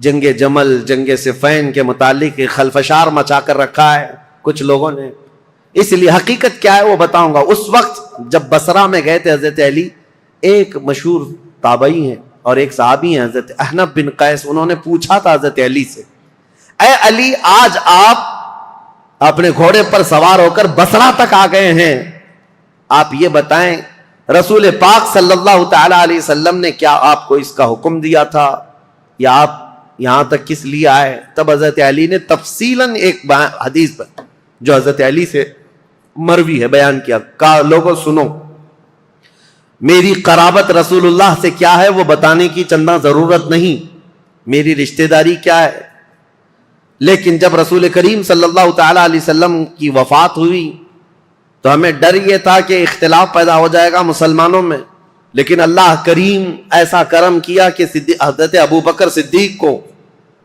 جنگ جمل جنگ صفین کے متعلق خلفشار مچا کر رکھا ہے کچھ لوگوں نے. اس لیے حقیقت کیا ہے وہ بتاؤں گا. اس وقت جب بصرہ میں گئے تھے حضرت علی، ایک مشہور تابعی ہیں اور ایک صحابی ہیں حضرت احنف بن قیس، انہوں نے پوچھا تھا حضرت علی سے، اے علی آج آپ اپنے گھوڑے پر سوار ہو کر بصرہ تک آ گئے ہیں، آپ یہ بتائیں رسول پاک صلی اللہ تعالی علیہ وسلم نے کیا آپ کو اس کا حکم دیا تھا، یا آپ یہاں تک کس لیے آئے؟ تب حضرت علی نے تفصیلاً ایک حدیث پر جو حضرت علی سے مروی ہے بیان کیا، کہا لوگوں سنو، میری قرابت رسول اللہ سے کیا ہے وہ بتانے کی چندہ ضرورت نہیں، میری رشتہ داری کیا ہے، لیکن جب رسول کریم صلی اللہ تعالی علیہ وسلم کی وفات ہوئی تو ہمیں ڈر یہ تھا کہ اختلاف پیدا ہو جائے گا مسلمانوں میں، لیکن اللہ کریم ایسا کرم کیا کہ حضرت ابو بکر صدیق کو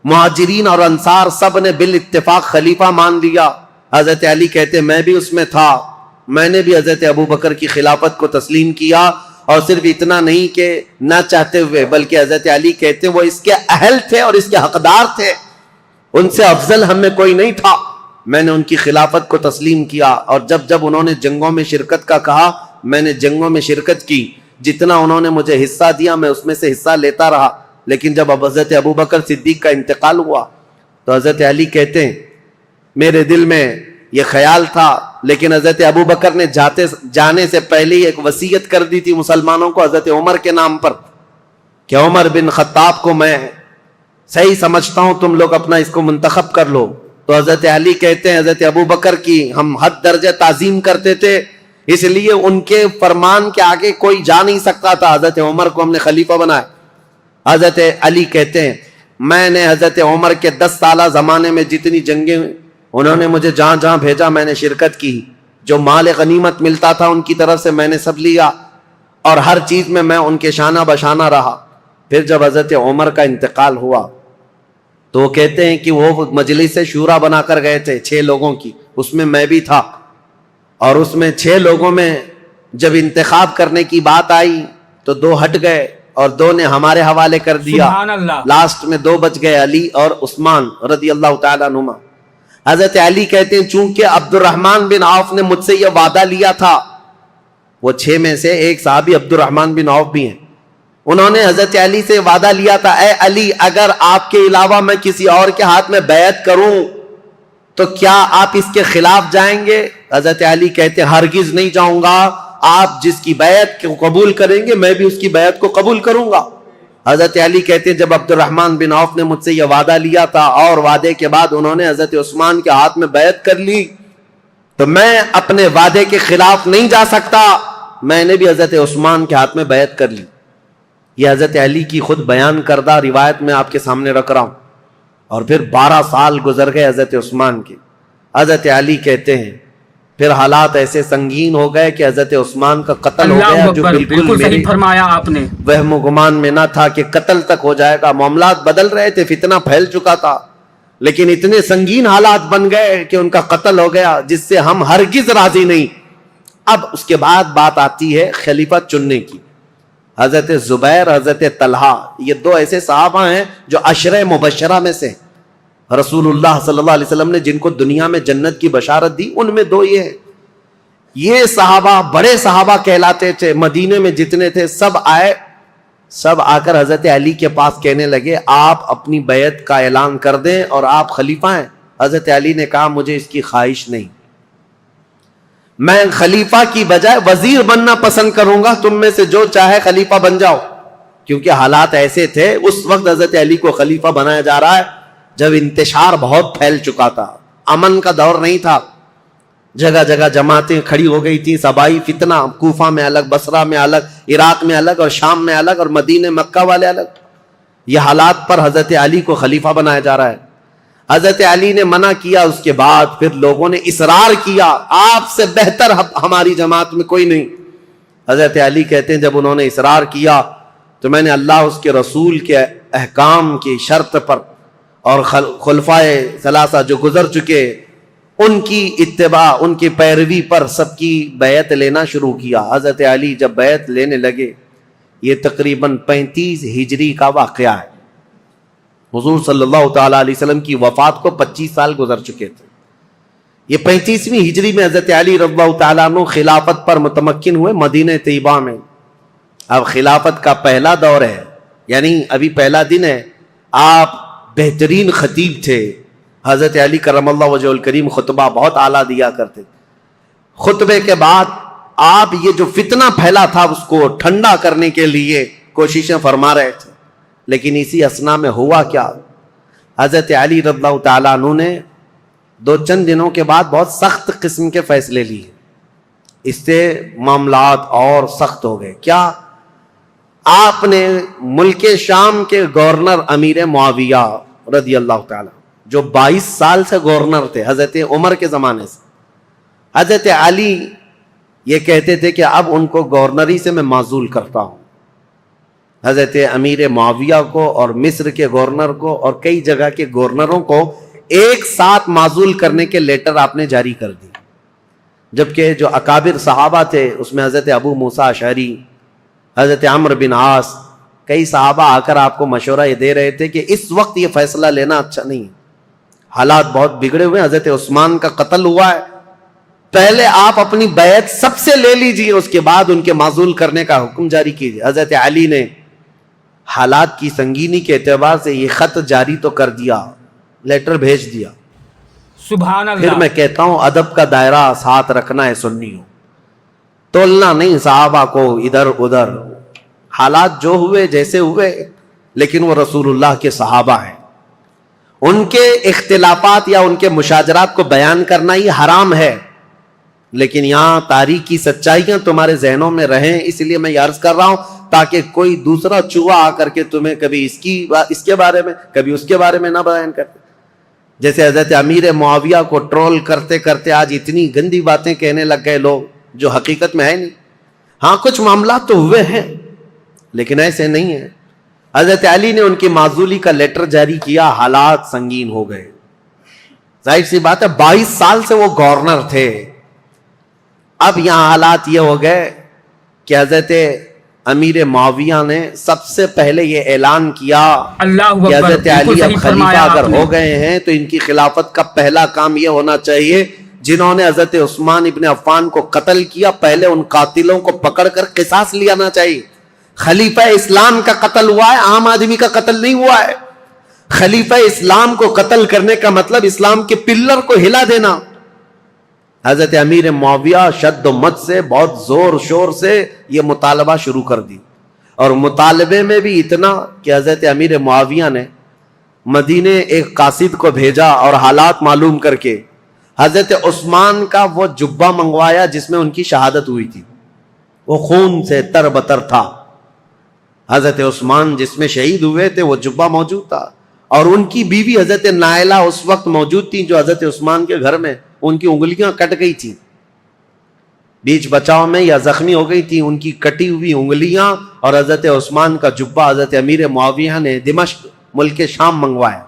مہاجرین اور انصار سب نے بالاتفاق خلیفہ مان لیا. حضرت علی کہتے میں بھی اس میں تھا، میں نے بھی حضرت ابو بکر کی خلافت کو تسلیم کیا، اور صرف اتنا نہیں کہ نہ چاہتے ہوئے، بلکہ حضرت علی کہتے وہ اس کے اہل تھے اور اس کے حقدار تھے، ان سے افضل ہم میں کوئی نہیں تھا، میں نے ان کی خلافت کو تسلیم کیا. اور جب انہوں نے جنگوں میں شرکت کا کہا، میں نے جنگوں میں شرکت کی، جتنا انہوں نے مجھے حصہ دیا میں اس میں سے حصہ لیتا رہا. لیکن جب حضرت ابو بکر صدیق کا انتقال ہوا تو حضرت علی کہتے ہیں میرے دل میں یہ خیال تھا، لیکن حضرت ابو بکر نے جانے سے پہلے ایک وصیت کر دی تھی مسلمانوں کو حضرت عمر کے نام پر کہ عمر بن خطاب کو میں صحیح سمجھتا ہوں، تم لوگ اپنا اس کو منتخب کر لو. تو حضرت علی کہتے ہیں حضرت ابو بکر کی ہم حد درجہ تعظیم کرتے تھے، اس لیے ان کے فرمان کے آگے کوئی جا نہیں سکتا تھا. حضرت عمر کو ہم نے خلیفہ بنایا. حضرت علی کہتے ہیں میں نے حضرت عمر کے 10 سالہ زمانے میں جتنی جنگیں انہوں نے مجھے جہاں جہاں بھیجا میں نے شرکت کی، جو مال غنیمت ملتا تھا ان کی طرف سے میں نے سب لیا، اور ہر چیز میں ان کے شانہ بشانہ رہا. پھر جب حضرت عمر کا انتقال ہوا تو وہ کہتے ہیں کہ وہ مجلس شورا بنا کر گئے تھے 6 لوگوں کی، اس میں میں بھی تھا، اور اس میں 6 لوگوں میں جب انتخاب کرنے کی بات آئی تو 2 ہٹ گئے اور 2 نے ہمارے حوالے کر دیا. سبحان اللہ. لاسٹ میں 2 بچ گئے، علی اور عثمان رضی اللہ تعالیٰ عنہما. حضرت علی کہتے ہیں چونکہ عبد الرحمن بن عوف نے مجھ سے یہ وعدہ لیا تھا، وہ 6 میں سے ایک صحابی عبد الرحمن بن عوف بھی ہیں، انہوں نے حضرت علی سے وعدہ لیا تھا اے علی اگر آپ کے علاوہ میں کسی اور کے ہاتھ میں بیعت کروں تو کیا آپ اس کے خلاف جائیں گے؟ حضرت علی کہتے ہیں ہرگز نہیں جاؤں گا، آپ جس کی بیعت کو قبول کریں گے میں بھی اس کی بیعت کو قبول کروں گا. حضرت علی کہتے ہیں جب عبد الرحمن بن عوف نے مجھ سے یہ وعدہ لیا تھا اور وعدے کے بعد انہوں نے حضرت عثمان کے ہاتھ میں بیعت کر لی تو میں اپنے وعدے کے خلاف نہیں جا سکتا، میں نے بھی حضرت عثمان کے ہاتھ میں بیعت کر لی. یہ حضرت علی کی خود بیان کردہ روایت میں آپ کے سامنے رکھ رہا ہوں. اور پھر 12 سال گزر گئے حضرت عثمان کے. حضرت علی کہتے ہیں پھر حالات ایسے سنگین ہو گئے کہ حضرت عثمان کا قتل ہو گیا، جو بالکل صحیح فرمایا آپ نے، وہم و گمان میں نہ تھا کہ قتل تک ہو جائے گا. معاملات بدل رہے تھے، فتنہ پھیل چکا تھا، لیکن اتنے سنگین حالات بن گئے کہ ان کا قتل ہو گیا جس سے ہم ہرگز راضی نہیں. اب اس کے بعد بات آتی ہے خلیفہ چننے کی. حضرت زبیر، حضرت طلحہ، یہ 2 ایسے صحابہ ہیں جو عشرہ مبشرہ میں سے رسول اللہ صلی اللہ علیہ وسلم نے جن کو دنیا میں جنت کی بشارت دی، ان میں 2 یہ ہیں. یہ صحابہ بڑے صحابہ کہلاتے تھے، مدینے میں جتنے تھے سب آئے، سب آ کر حضرت علی کے پاس کہنے لگے آپ اپنی بیعت کا اعلان کر دیں اور آپ خلیفہ ہیں. حضرت علی نے کہا مجھے اس کی خواہش نہیں، میں خلیفہ کی بجائے وزیر بننا پسند کروں گا، تم میں سے جو چاہے خلیفہ بن جاؤ. کیونکہ حالات ایسے تھے اس وقت حضرت علی کو خلیفہ بنایا جا رہا ہے جب انتشار بہت پھیل چکا تھا، امن کا دور نہیں تھا، جگہ جگہ جماعتیں کھڑی ہو گئی تھیں، صبائی فتنہ، کوفہ میں الگ، بصرہ میں الگ، عراق میں الگ اور شام میں الگ اور مدینہ مکہ والے الگ. یہ حالات پر حضرت علی کو خلیفہ بنایا جا رہا ہے. حضرت علی نے منع کیا، اس کے بعد پھر لوگوں نے اصرار کیا آپ سے بہتر ہماری جماعت میں کوئی نہیں. حضرت علی کہتے ہیں جب انہوں نے اصرار کیا تو میں نے اللہ اس کے رسول کے احکام کی شرط پر اور خلفائے ثلاثہ جو گزر چکے ان کی اتباع، ان کی پیروی پر سب کی بیعت لینا شروع کیا. حضرت علی جب بیعت لینے لگے، یہ تقریباً 35 ہجری کا واقعہ ہے. حضور صلی اللہ تعالیٰ علیہ وسلم کی وفات کو 25 سال گزر چکے تھے. یہ 35ویں ہجری میں حضرت علی رضی اللہ تعالیٰ عنہ خلافت پر متمکن ہوئے مدینہ طیبہ میں. اب خلافت کا پہلا دور ہے, یعنی ابھی پہلا دن ہے. آپ بہترین خطیب تھے. حضرت علی کرم اللہ وجہ الکریم خطبہ بہت اعلیٰ دیا کرتے. خطبے کے بعد آپ یہ جو فتنہ پھیلا تھا اس کو ٹھنڈا کرنے کے لیے کوششیں فرما رہے تھے. لیکن اسی اسنا میں ہوا کیا, حضرت علی رضی اللہ تعالیٰ عنہ نے چند دنوں کے بعد بہت سخت قسم کے فیصلے لیے. اس سے معاملات اور سخت ہو گئے. کیا؟ آپ نے ملک شام کے گورنر امیر معاویہ رضی اللہ تعالیٰ, جو 22 سال سے گورنر تھے حضرت عمر کے زمانے سے, حضرت علی یہ کہتے تھے کہ اب ان کو گورنری سے میں معزول کرتا ہوں. حضرت امیر معاویہ کو اور مصر کے گورنر کو اور کئی جگہ کے گورنروں کو ایک ساتھ معزول کرنے کے لیٹر آپ نے جاری کر دی. جبکہ جو اکابر صحابہ تھے اس میں حضرت ابو موسیٰ اشعری, حضرت عمرو بن عاص, کئی صحابہ آ کر آپ کو مشورہ یہ دے رہے تھے کہ اس وقت یہ فیصلہ لینا اچھا نہیں, حالات بہت بگڑے ہوئے. حضرت عثمان کا قتل ہوا ہے, پہلے آپ اپنی بیعت سب سے لے لیجئے, اس کے بعد ان کے معزول کرنے کا حکم جاری کیجئے. حضرت علی نے حالات کی سنگینی کے اعتبار سے یہ خط جاری تو کر دیا, لیٹر بھیج دیا. سبحان اللہ. پھر میں کہتا ہوں ادب کا دائرہ ساتھ رکھنا ہے سنیوں, تولنا نہیں صحابہ کو ادھر ادھر. حالات جو ہوئے جیسے ہوئے, لیکن وہ رسول اللہ کے صحابہ ہیں. ان کے اختلافات یا ان کے مشاجرات کو بیان کرنا ہی حرام ہے, لیکن یہاں تاریخی سچائیاں تمہارے ذہنوں میں رہیں, اس لیے میں یہ عرض کر رہا ہوں تاکہ کوئی دوسرا چوہا آ کر کے تمہیں کبھی اس کے بارے میں کبھی اس کے بارے میں نہ بیان کرتے. جیسے حضرت امیر معاویہ کو ٹرول کرتے کرتے آج اتنی گندی باتیں کہنے لگ گئے لوگ جو حقیقت میں ہے نہیں. ہاں کچھ معاملات تو ہوئے ہیں لیکن ایسے نہیں ہیں. حضرت علی نے ان کی معزولی کا لیٹر جاری کیا, حالات سنگین ہو گئے. ظاہر سی بات ہے 22 سال سے وہ گورنر تھے. اب یہاں حالات یہ ہو گئے کہ حضرت امیر معاویہ نے سب سے پہلے یہ اعلان کیا کہ حضرت علی اب خلیفہ اگر ہو گئے ہیں تو ان کی خلافت کا پہلا کام یہ ہونا چاہیے, جنہوں نے حضرت عثمان ابن عفان کو قتل کیا پہلے ان قاتلوں کو پکڑ کر قصاص لینا چاہیے. خلیفہ اسلام کا قتل ہوا ہے, عام آدمی کا قتل نہیں ہوا ہے. خلیفہ اسلام کو قتل کرنے کا مطلب اسلام کے پلر کو ہلا دینا. حضرت امیر معاویہ شد و مت سے بہت زور شور سے یہ مطالبہ شروع کر دی, اور مطالبے میں بھی اتنا کہ حضرت امیر معاویہ نے مدینے ایک قاصد کو بھیجا اور حالات معلوم کر کے حضرت عثمان کا وہ جبہ منگوایا جس میں ان کی شہادت ہوئی تھی. وہ خون سے تر بتر تھا. حضرت عثمان جس میں شہید ہوئے تھے وہ جبہ موجود تھا, اور ان کی بیوی حضرت نائلہ اس وقت موجود تھی جو حضرت عثمان کے گھر میں ان کی انگلیاں کٹ گئی تھی, بیچ بچاؤ میں یا زخمی ہو گئی تھی. ان کی کٹی ہوئی انگلیاں اور حضرت عثمان کا جبہ حضرت امیر معاویہ نے دمشق ملک شام منگوایا.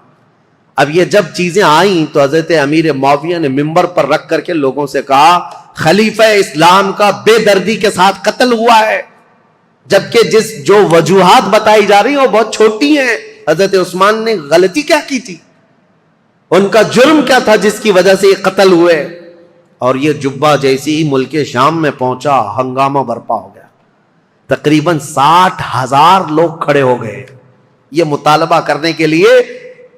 اب یہ جب چیزیں آئیں تو حضرت امیر معاویہ نے منبر پر رکھ کر کے لوگوں سے کہا خلیفہ اسلام کا بے دردی کے ساتھ قتل ہوا ہے, جبکہ جو وجوہات بتائی جا رہی ہیں وہ بہت چھوٹی ہیں. حضرت عثمان نے غلطی کیا کی تھی, ان کا جرم کیا تھا جس کی وجہ سے یہ قتل ہوئے. اور یہ جبہ جیسی ہی ملک شام میں پہنچا ہنگامہ برپا ہو گیا. تقریباً 60,000 لوگ کھڑے ہو گئے یہ مطالبہ کرنے کے لیے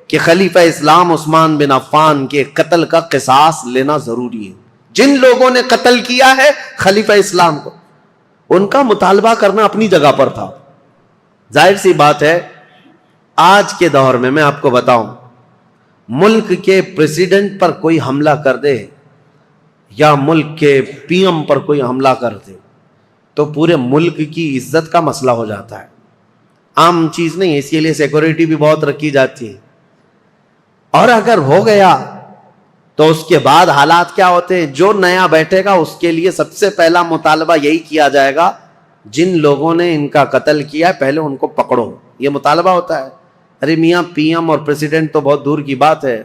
کہ خلیفہ اسلام عثمان بن عفان کے قتل کا قصاص لینا ضروری ہے. جن لوگوں نے قتل کیا ہے خلیفہ اسلام کو, ان کا مطالبہ کرنا اپنی جگہ پر تھا. ظاہر سی بات ہے آج کے دور میں آپ کو بتاؤں, ملک کے پریزیڈنٹ پر کوئی حملہ کر دے یا ملک کے پی ایم پر کوئی حملہ کر دے تو پورے ملک کی عزت کا مسئلہ ہو جاتا ہے. عام چیز نہیں ہے, اس کے لیے سیکورٹی بھی بہت رکھی جاتی ہے. اور اگر ہو گیا تو اس کے بعد حالات کیا ہوتے ہیں, جو نیا بیٹھے گا اس کے لیے سب سے پہلا مطالبہ یہی کیا جائے گا جن لوگوں نے ان کا قتل کیا ہے پہلے ان کو پکڑو. یہ مطالبہ ہوتا ہے. ارے میاں پی ایم اور پریزیڈنٹ تو بہت دور کی بات ہے,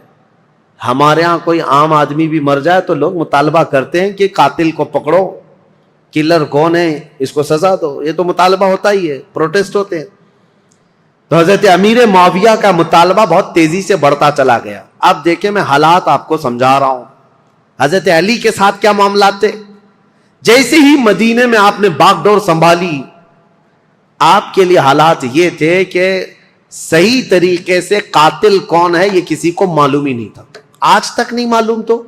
ہمارے ہاں کوئی عام آدمی بھی مر جائے تو لوگ مطالبہ کرتے ہیں کہ قاتل کو پکڑو, کلر کون ہے اس کو سزا دو. یہ تو مطالبہ ہوتا ہی ہے, پروٹیسٹ ہوتے ہیں. تو حضرت امیر معاویہ کا مطالبہ بہت تیزی سے بڑھتا چلا گیا. اب دیکھیں میں حالات آپ کو سمجھا رہا ہوں. حضرت علی کے ساتھ کیا معاملات تھے. جیسے ہی مدینے میں آپ نے باغ ڈور سنبھالی, آپ کے لیے حالات یہ تھے کہ صحیح طریقے سے قاتل کون ہے یہ کسی کو معلوم ہی نہیں تھا. آج تک نہیں معلوم. تو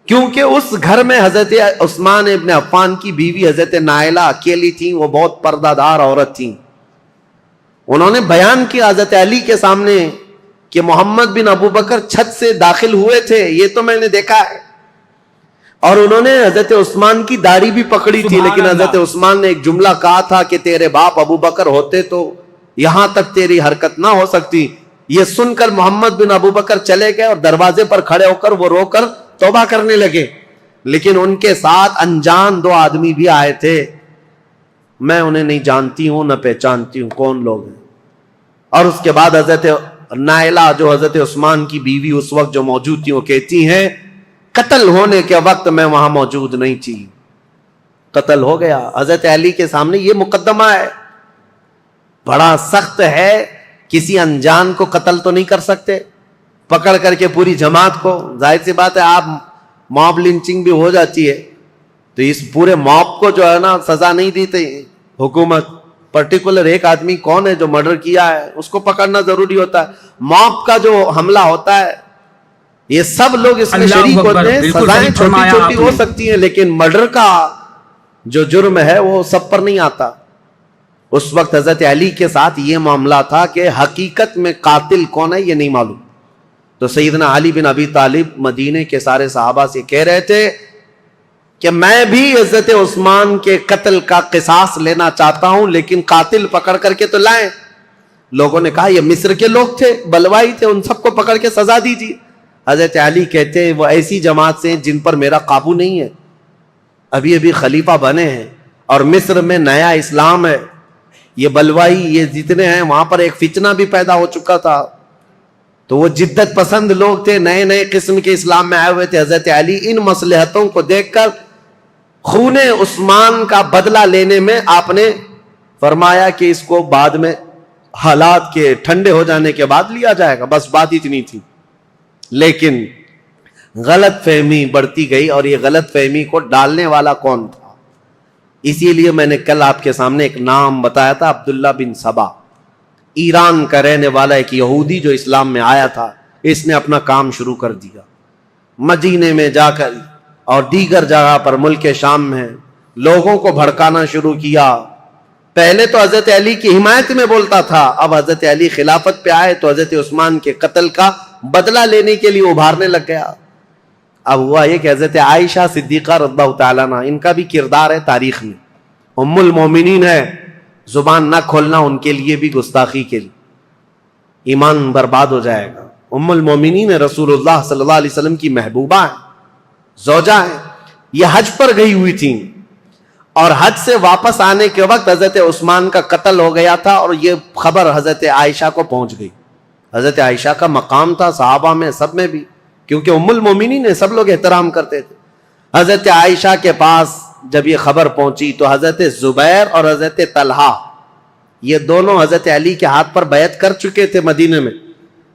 کیونکہ اس گھر میں حضرت عثمان ابن عفان کی بیوی حضرت نائلہ اکیلی تھیں. وہ بہت پردہ دار عورت تھیں. انہوں نے بیان کیا حضرت علی کے سامنے کہ محمد بن ابو بکر چھت سے داخل ہوئے تھے, یہ تو میں نے دیکھا ہے. اور انہوں نے حضرت عثمان کی داڑھی بھی پکڑی تھی, لیکن حضرت عثمان نے ایک جملہ کہا تھا کہ تیرے باپ ابو بکر ہوتے تو یہاں تک تیری حرکت نہ ہو سکتی. یہ سن کر محمد بن ابو بکر چلے گئے اور دروازے پر کھڑے ہو کر وہ رو کر توبہ کرنے لگے. لیکن ان کے ساتھ انجان 2 آدمی بھی آئے تھے. میں انہیں نہیں جانتی ہوں نہ پہچانتی ہوں کون لوگ ہیں. اور اس کے بعد حضرت نائلہ جو حضرت عثمان کی بیوی اس وقت جو موجود تھی وہ کہتی ہیں قتل ہونے کے وقت میں وہاں موجود نہیں تھی, قتل ہو گیا. حضرت علی کے سامنے یہ مقدمہ ہے. بڑا سخت ہے, کسی انجان کو قتل تو نہیں کر سکتے پکڑ کر کے پوری جماعت کو. ظاہر سی بات ہے آپ موب لنچنگ بھی ہو جاتی ہے تو اس پورے موب کو جو ہے نا سزا نہیں دیتے حکومت. پرٹیکولر ایک آدمی کون ہے جو مرڈر کیا ہے اس کو پکڑنا ضروری ہوتا ہے. موب کا جو حملہ ہوتا ہے یہ سب لوگ اس میں شریک ہوتے ہیں. سزائیں چھوٹی چھوٹی ہو سکتی ہیں لیکن مرڈر کا جو جرم ہے وہ سب پر نہیں آتا. اس وقت حضرت علی کے ساتھ یہ معاملہ تھا کہ حقیقت میں قاتل کون ہے یہ نہیں معلوم. تو سیدنا علی بن ابی طالب مدینے کے سارے صحابہ سے کہہ رہے تھے کہ میں بھی حضرت عثمان کے قتل کا قصاص لینا چاہتا ہوں, لیکن قاتل پکڑ کر کے تو لائیں. لوگوں نے کہا یہ مصر کے لوگ تھے, بلوائی تھے, ان سب کو پکڑ کے سزا دیجیے. حضرت علی کہتے ہیں وہ ایسی جماعت سے جن پر میرا قابو نہیں ہے, ابھی ابھی خلیفہ بنے ہیں اور مصر میں نیا اسلام ہے. یہ بلوائی یہ جتنے ہیں وہاں پر ایک فتنہ بھی پیدا ہو چکا تھا. تو وہ جدت پسند لوگ تھے, نئے نئے قسم کے اسلام میں آئے ہوئے تھے. حضرت علی ان مصلحتوں کو دیکھ کر خون عثمان کا بدلہ لینے میں آپ نے فرمایا کہ اس کو بعد میں حالات کے ٹھنڈے ہو جانے کے بعد لیا جائے گا. بس بات اتنی تھی. لیکن غلط فہمی بڑھتی گئی اور یہ غلط فہمی کو ڈالنے والا کون تھا. اسی لیے میں نے کل آپ کے سامنے ایک نام بتایا تھا, عبداللہ بن سبا, ایران کا رہنے والا ایک یہودی جو اسلام میں آیا تھا. اس نے اپنا کام شروع کر دیا. مدینے میں جا کر اور دیگر جگہ پر ملک شام میں لوگوں کو بھڑکانا شروع کیا. پہلے تو حضرت علی کی حمایت میں بولتا تھا, اب حضرت علی خلافت پہ آئے تو حضرت عثمان کے قتل کا بدلہ لینے کے لیے ابھارنے لگ گیا. اب ہوا یہ کہ حضرت عائشہ صدیقہ رضی اللہ تعالیٰ عنہ, ان کا بھی کردار ہے تاریخ میں, ام المومنین ہے, زبان نہ کھولنا ان کے لیے بھی گستاخی کے لیے, ایمان برباد ہو جائے گا. ام المومنین رسول اللہ صلی اللہ علیہ وسلم کی محبوبہ ہیں, زوجہ ہیں. یہ حج پر گئی ہوئی تھیں اور حج سے واپس آنے کے وقت حضرت عثمان کا قتل ہو گیا تھا اور یہ خبر حضرت عائشہ کو پہنچ گئی. حضرت عائشہ کا مقام تھا صحابہ میں سب میں بھی, کیونکہ ام المومنین نے سب لوگ احترام کرتے تھے. حضرت عائشہ کے پاس جب یہ خبر پہنچی تو حضرت زبیر اور حضرت طلحہ یہ دونوں حضرت علی کے ہاتھ پر بیعت کر چکے تھے مدینے میں,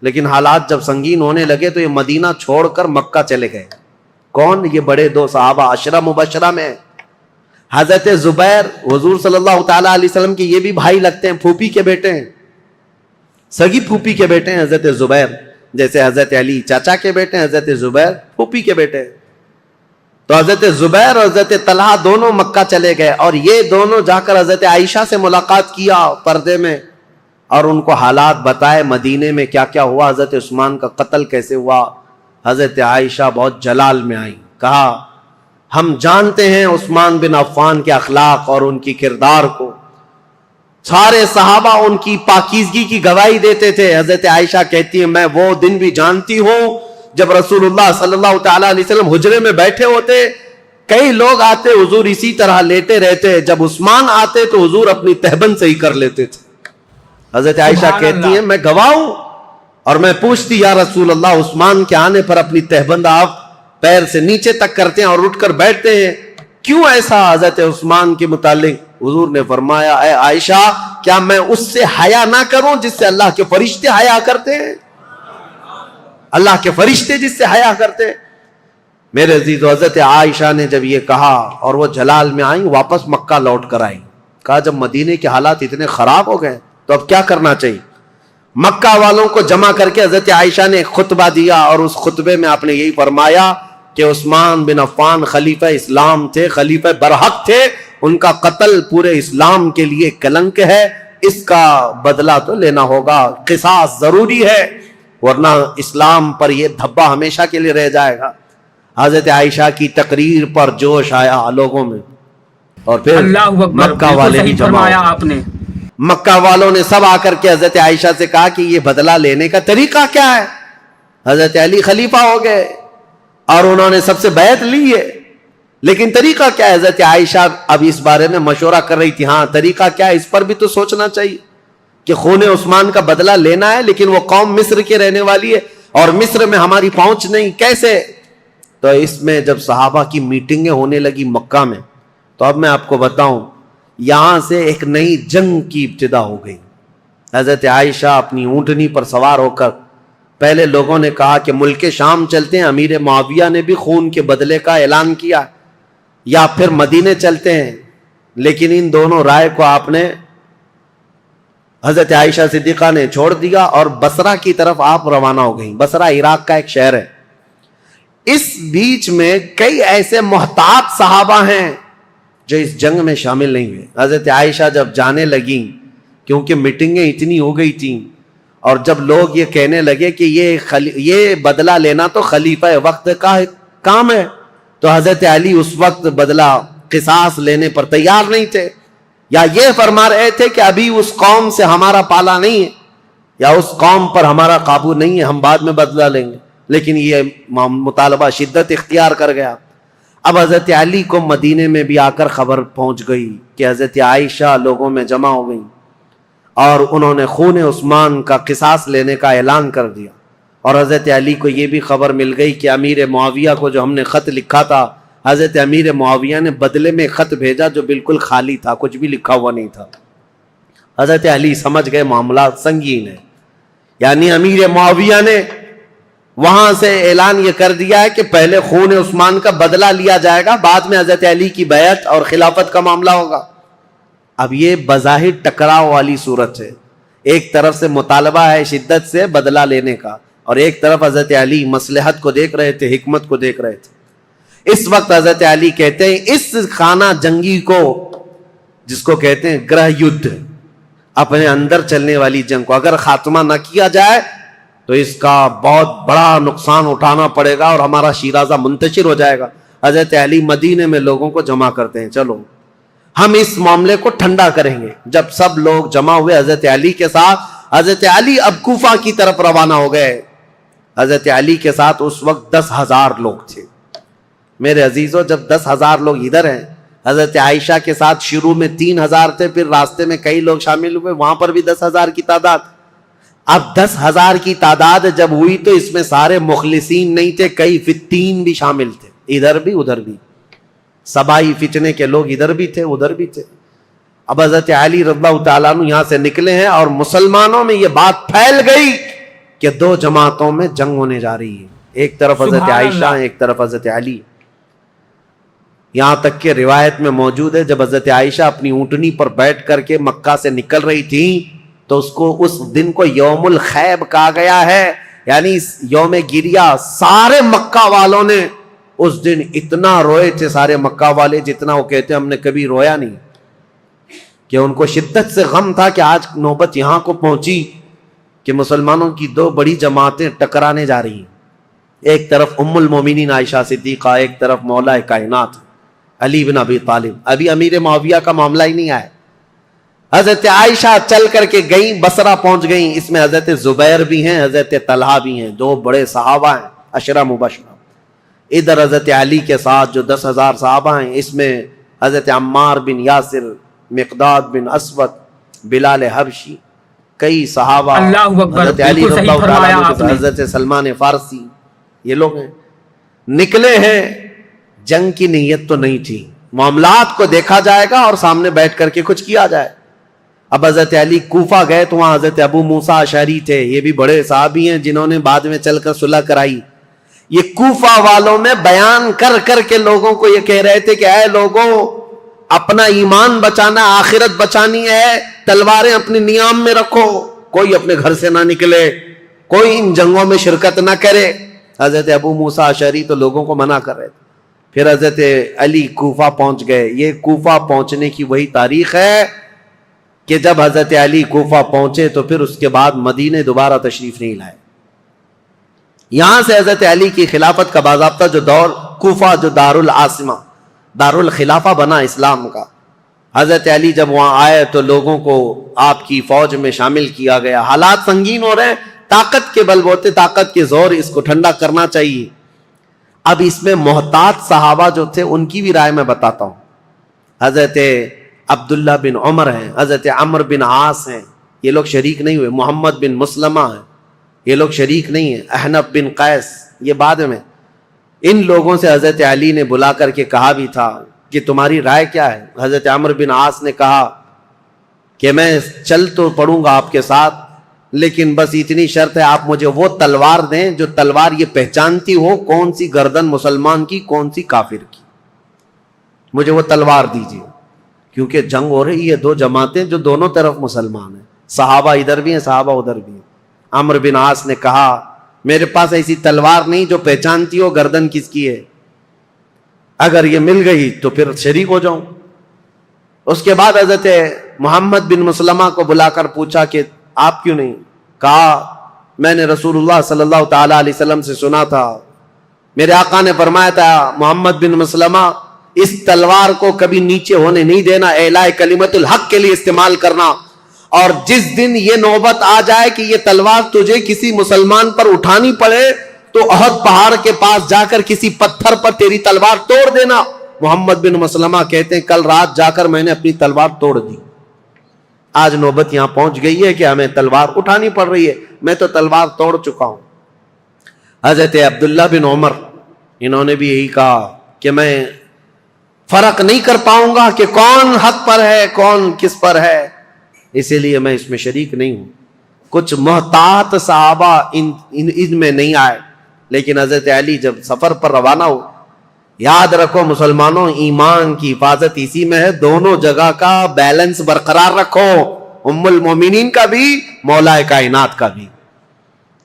لیکن حالات جب سنگین ہونے لگے تو یہ مدینہ چھوڑ کر مکہ چلے گئے. کون؟ یہ بڑے 2 صحابہ عشرہ مبشرہ میں. حضرت زبیر حضور صلی اللہ تعالیٰ علیہ وسلم کے یہ بھی بھائی لگتے ہیں, پھوپھی کے بیٹے ہیں, سگی پھوپھی کے بیٹے ہیں حضرت زبیر. جیسے حضرت علی چاچا کے بیٹے ہیں, حضرت زبیر پھوپھی کے بیٹے ہیں. تو حضرت زبیر اور حضرت طلحہ دونوں مکہ چلے گئے اور یہ دونوں جا کر حضرت عائشہ سے ملاقات کیا پردے میں اور ان کو حالات بتائے مدینے میں کیا کیا ہوا, حضرت عثمان کا قتل کیسے ہوا. حضرت عائشہ بہت جلال میں آئیں, کہا ہم جانتے ہیں عثمان بن عفان کے اخلاق اور ان کی کردار کو, سارے صحابہ ان کی پاکیزگی کی گواہی دیتے تھے. حضرت عائشہ کہتی ہیں میں وہ دن بھی جانتی ہوں جب رسول اللہ صلی اللہ تعالیٰ علیہ وسلم حجرے میں بیٹھے ہوتے, کئی لوگ آتے حضور اسی طرح لیٹے رہتے, جب عثمان آتے تو حضور اپنی تہبند سے ہی کر لیتے تھے. حضرت عائشہ کہتی ہیں میں گواہ ہوں اور میں پوچھتی یا رسول اللہ عثمان کے آنے پر اپنی تہبند آپ پیر سے نیچے تک کرتے ہیں اور اٹھ کر بیٹھتے ہیں, کیوں ایسا؟ حضرت عثمان کے متعلق حضور نے فرمایا اے عائشہ کیا میں اس سے حیا نہ کروں جس سے اللہ کے فرشتے حیا کرتے ہیں؟ اللہ کے فرشتے جس سے حیا کرتے ہیں۔ میرے عزیز، حضرت عائشہ نے جب یہ کہا اور وہ جلال میں آئیں، واپس مکہ لوٹ کر آئیں، کہا جب مدینے کے حالات اتنے خراب ہو گئے تو اب کیا کرنا چاہیے؟ مکہ والوں کو جمع کر کے حضرت عائشہ نے ایک خطبہ دیا، اور اس خطبے میں آپ نے یہی فرمایا کہ عثمان بن عفان خلیفہ اسلام تھے، خلیفہ برحق تھے، ان کا قتل پورے اسلام کے لیے کلنک ہے، اس کا بدلہ تو لینا ہوگا، قصاص ضروری ہے، ورنہ اسلام پر یہ دھبا ہمیشہ کے لیے رہ جائے گا۔ حضرت عائشہ کی تقریر پر جوش آیا لوگوں میں، اور پھر اللہ اکبر، مکہ والے بھی جمع فرمایا ہوئے۔ آپ نے۔ مکہ والوں نے سب آ کر کے حضرت عائشہ سے کہا کہ یہ بدلہ لینے کا طریقہ کیا ہے؟ حضرت علی خلیفہ ہو گئے اور انہوں نے سب سے بیعت لی ہے، لیکن طریقہ کیا ہے؟ حضرت عائشہ اب اس بارے میں مشورہ کر رہی تھی، ہاں طریقہ کیا ہے، اس پر بھی تو سوچنا چاہیے کہ خون عثمان کا بدلہ لینا ہے، لیکن وہ قوم مصر کے رہنے والی ہے اور مصر میں ہماری پہنچ نہیں، کیسے؟ تو اس میں جب صحابہ کی میٹنگیں ہونے لگی مکہ میں، تو اب میں آپ کو بتاؤں، یہاں سے ایک نئی جنگ کی ابتدا ہو گئی۔ حضرت عائشہ اپنی اونٹنی پر سوار ہو کر، پہلے لوگوں نے کہا کہ ملک شام چلتے ہیں، امیر معاویہ نے بھی خون کے بدلے کا اعلان کیا، یا پھر مدینے چلتے ہیں، لیکن ان دونوں رائے کو آپ نے، حضرت عائشہ صدیقہ نے چھوڑ دیا اور بصرہ کی طرف آپ روانہ ہو گئیں۔ بصرہ عراق کا ایک شہر ہے۔ اس بیچ میں کئی ایسے محتاط صحابہ ہیں جو اس جنگ میں شامل نہیں ہوئے۔ حضرت عائشہ جب جانے لگیں، کیونکہ میٹنگیں اتنی ہو گئی تھیں، اور جب لوگ یہ کہنے لگے کہ یہ بدلہ لینا تو خلیفہ وقت کا کام ہے، تو حضرت علی اس وقت بدلہ قصاص لینے پر تیار نہیں تھے، یا یہ فرما رہے تھے کہ ابھی اس قوم سے ہمارا پالا نہیں ہے، یا اس قوم پر ہمارا قابو نہیں ہے، ہم بعد میں بدلہ لیں گے۔ لیکن یہ مطالبہ شدت اختیار کر گیا۔ اب حضرت علی کو مدینے میں بھی آ کر خبر پہنچ گئی کہ حضرت عائشہ لوگوں میں جمع ہو گئی، اور انہوں نے خون عثمان کا قصاص لینے کا اعلان کر دیا۔ اور حضرت علی کو یہ بھی خبر مل گئی کہ امیر معاویہ کو جو ہم نے خط لکھا تھا، حضرت امیر معاویہ نے بدلے میں خط بھیجا جو بالکل خالی تھا، کچھ بھی لکھا ہوا نہیں تھا۔ حضرت علی سمجھ گئے معاملات سنگین ہے، یعنی امیر معاویہ نے وہاں سے اعلان یہ کر دیا ہے کہ پہلے خون عثمان کا بدلہ لیا جائے گا، بعد میں حضرت علی کی بیعت اور خلافت کا معاملہ ہوگا۔ اب یہ بظاہر ٹکراؤ والی صورت ہے، ایک طرف سے مطالبہ ہے شدت سے بدلہ لینے کا، اور ایک طرف حضرت علی مصلحت کو دیکھ رہے تھے، حکمت کو دیکھ رہے تھے۔ اس وقت حضرت علی کہتے ہیں اس خانہ جنگی کو، جس کو کہتے ہیں گرہ یدھ، اپنے اندر چلنے والی جنگ کو اگر خاتمہ نہ کیا جائے تو اس کا بہت بڑا نقصان اٹھانا پڑے گا اور ہمارا شیرازہ منتشر ہو جائے گا۔ حضرت علی مدینے میں لوگوں کو جمع کرتے ہیں، چلو ہم اس معاملے کو ٹھنڈا کریں گے۔ جب سب لوگ جمع ہوئے حضرت علی کے ساتھ، حضرت علی اب کوفہ کی طرف روانہ ہو گئے۔ حضرت علی کے ساتھ اس وقت 10,000 لوگ تھے۔ میرے عزیزوں، جب 10,000 لوگ ادھر ہیں، حضرت عائشہ کے ساتھ شروع میں 3,000 تھے، پھر راستے میں کئی لوگ شامل ہوئے، وہاں پر بھی 10,000 کی تعداد۔ اب 10,000 کی تعداد جب ہوئی تو اس میں سارے مخلصین نہیں تھے، کئی فتین بھی شامل تھے، ادھر بھی ادھر بھی، سبائی فتنے کے لوگ ادھر بھی تھے ادھر بھی تھے۔ اب حضرت علی رضی اللہ تعالیٰ عنہ یہاں سے نکلے ہیں اور مسلمانوں میں یہ بات پھیل گئی کہ 2 جماعتوں میں جنگ ہونے جا رہی ہے، ایک طرف حضرت عائشہ، ایک طرف حضرت علی۔ یہاں تک کہ روایت میں موجود ہے جب حضرت عائشہ اپنی اونٹنی پر بیٹھ کر کے مکہ سے نکل رہی تھی تو اس دن کو یوم الخیب کہا گیا ہے، یعنی یوم گریہ۔ سارے مکہ والوں نے اس دن اتنا روئے تھے، سارے مکہ والے، جتنا وہ کہتے ہم نے کبھی رویا نہیں، کہ ان کو شدت سے غم تھا کہ آج نوبت یہاں کو پہنچی کہ مسلمانوں کی 2 بڑی جماعتیں ٹکرانے جا رہی ہیں، ایک طرف ام المومنین عائشہ صدیقہ، ایک طرف مولا کائنات علی بن ابی طالب۔ ابھی امیر معاویہ کا معاملہ ہی نہیں آیا۔ حضرت عائشہ چل کر کے گئیں، بصرہ پہنچ گئیں۔ اس میں حضرت زبیر بھی ہیں، حضرت طلحہ بھی ہیں، 2 بڑے صحابہ ہیں، عشرہ مبشرہ۔ ادھر حضرت علی کے ساتھ جو 10,000 صحابہ ہیں، اس میں حضرت عمار بن یاسر، مقداد بن اسود، بلال حبشی، کئی صحابہ، اللہ اکبر، حضرت علی بالکل رضی صحیح اللہ تعالیٰ فرمایا عنہ، آپ نے۔ حضرت سلمان فارسی، یہ لوگ ہیں۔ نکلے ہیں، جنگ کی نیت تو نہیں تھی، معاملات کو دیکھا جائے گا اور سامنے بیٹھ کر کے کچھ کیا جائے۔ اب حضرت علی کوفہ گئے تو وہاں حضرت ابو موسیٰ اشعری تھے، یہ بھی بڑے صحابی ہیں جنہوں نے بعد میں چل کر صلح کرائی. یہ کوفہ والوں میں بیان کر کر کے لوگوں کو یہ کہہ رہے تھے کہ اے لوگوں، اپنا ایمان بچانا، آخرت بچانی ہے، تلواریں اپنی نیام میں رکھو، کوئی اپنے گھر سے نہ نکلے، کوئی ان جنگوں میں شرکت نہ کرے. حضرت ابو موسیٰ اشعری تو لوگوں کو منع کر رہے تھے. پھر حضرت علی کوفہ پہنچ گئے. یہ کوفہ پہنچنے کی وہی تاریخ ہے کہ جب حضرت علی کوفہ پہنچے تو پھر اس کے بعد مدینے دوبارہ تشریف نہیں لائے. یہاں سے حضرت علی کی خلافت کا باضابطہ جو دور کوفہ جو دارالعاصمہ دارالخلافہ بنا اسلام کا، حضرت علی جب وہاں آئے تو لوگوں کو آپ کی فوج میں شامل کیا گیا. حالات سنگین ہو رہے ہیں، طاقت کے بل بوتے، طاقت کے زور، اس کو ٹھنڈا کرنا چاہیے. اب اس میں محتاط صحابہ جو تھے ان کی بھی رائے میں بتاتا ہوں. حضرت عبداللہ بن عمر ہیں، حضرت عمر بن عاص ہیں، یہ لوگ شریک نہیں ہوئے. محمد بن مسلمہ ہیں، یہ لوگ شریک نہیں ہیں. احنف بن قیس یہ بعد میں. ان لوگوں سے حضرت علی نے بلا کر کے کہا بھی تھا کہ تمہاری رائے کیا ہے. حضرت عمر بن عاص نے کہا کہ میں چل تو پڑوں گا آپ کے ساتھ، لیکن بس اتنی شرط ہے آپ مجھے وہ تلوار دیں جو تلوار یہ پہچانتی ہو کون سی گردن مسلمان کی کون سی کافر کی. مجھے وہ تلوار دیجیے، کیونکہ جنگ ہو رہی ہے، دو جماعتیں جو دونوں طرف مسلمان ہیں، صحابہ ادھر بھی ہیں صحابہ ادھر بھی ہیں. عمر بن عاص نے کہا میرے پاس ایسی تلوار نہیں جو پہچانتی ہو گردن کس کی ہے، اگر یہ مل گئی تو پھر شریک ہو جاؤں. اس کے بعد حضرت محمد بن مسلمہ کو بلا کر پوچھا کہ آپ کیوں نہیں؟ کہا میں نے رسول اللہ صلی اللہ تعالی علیہ وسلم سے سنا تھا، میرے آقا نے فرمایا تھا محمد بن مسلمہ اس تلوار کو کبھی نیچے ہونے نہیں دینا، اعلاء کلمت الحق کے لیے استعمال کرنا، اور جس دن یہ نوبت آ جائے کہ یہ تلوار تجھے کسی مسلمان پر اٹھانی پڑے تو احد پہاڑ کے پاس جا کر کسی پتھر پر تیری تلوار توڑ دینا. محمد بن مسلمہ کہتے ہیں کل رات جا کر میں نے اپنی تلوار توڑ دی. آج نوبت یہاں پہنچ گئی ہے کہ ہمیں تلوار اٹھانی پڑ رہی ہے، میں تو تلوار توڑ چکا ہوں. حضرت عبداللہ بن عمر انہوں نے بھی یہی کہا کہ میں فرق نہیں کر پاؤں گا کہ کون حق پر ہے کون کس پر ہے، اسی لیے میں اس میں شریک نہیں ہوں. کچھ محتاط صحابہ ان میں نہیں آئے، لیکن حضرت علی جب سفر پر روانہ ہو، یاد رکھو مسلمانوں ایمان کی حفاظت اسی میں ہے، دونوں جگہ کا بیلنس برقرار رکھو، ام المومنین کا بھی مولا کائنات کا بھی،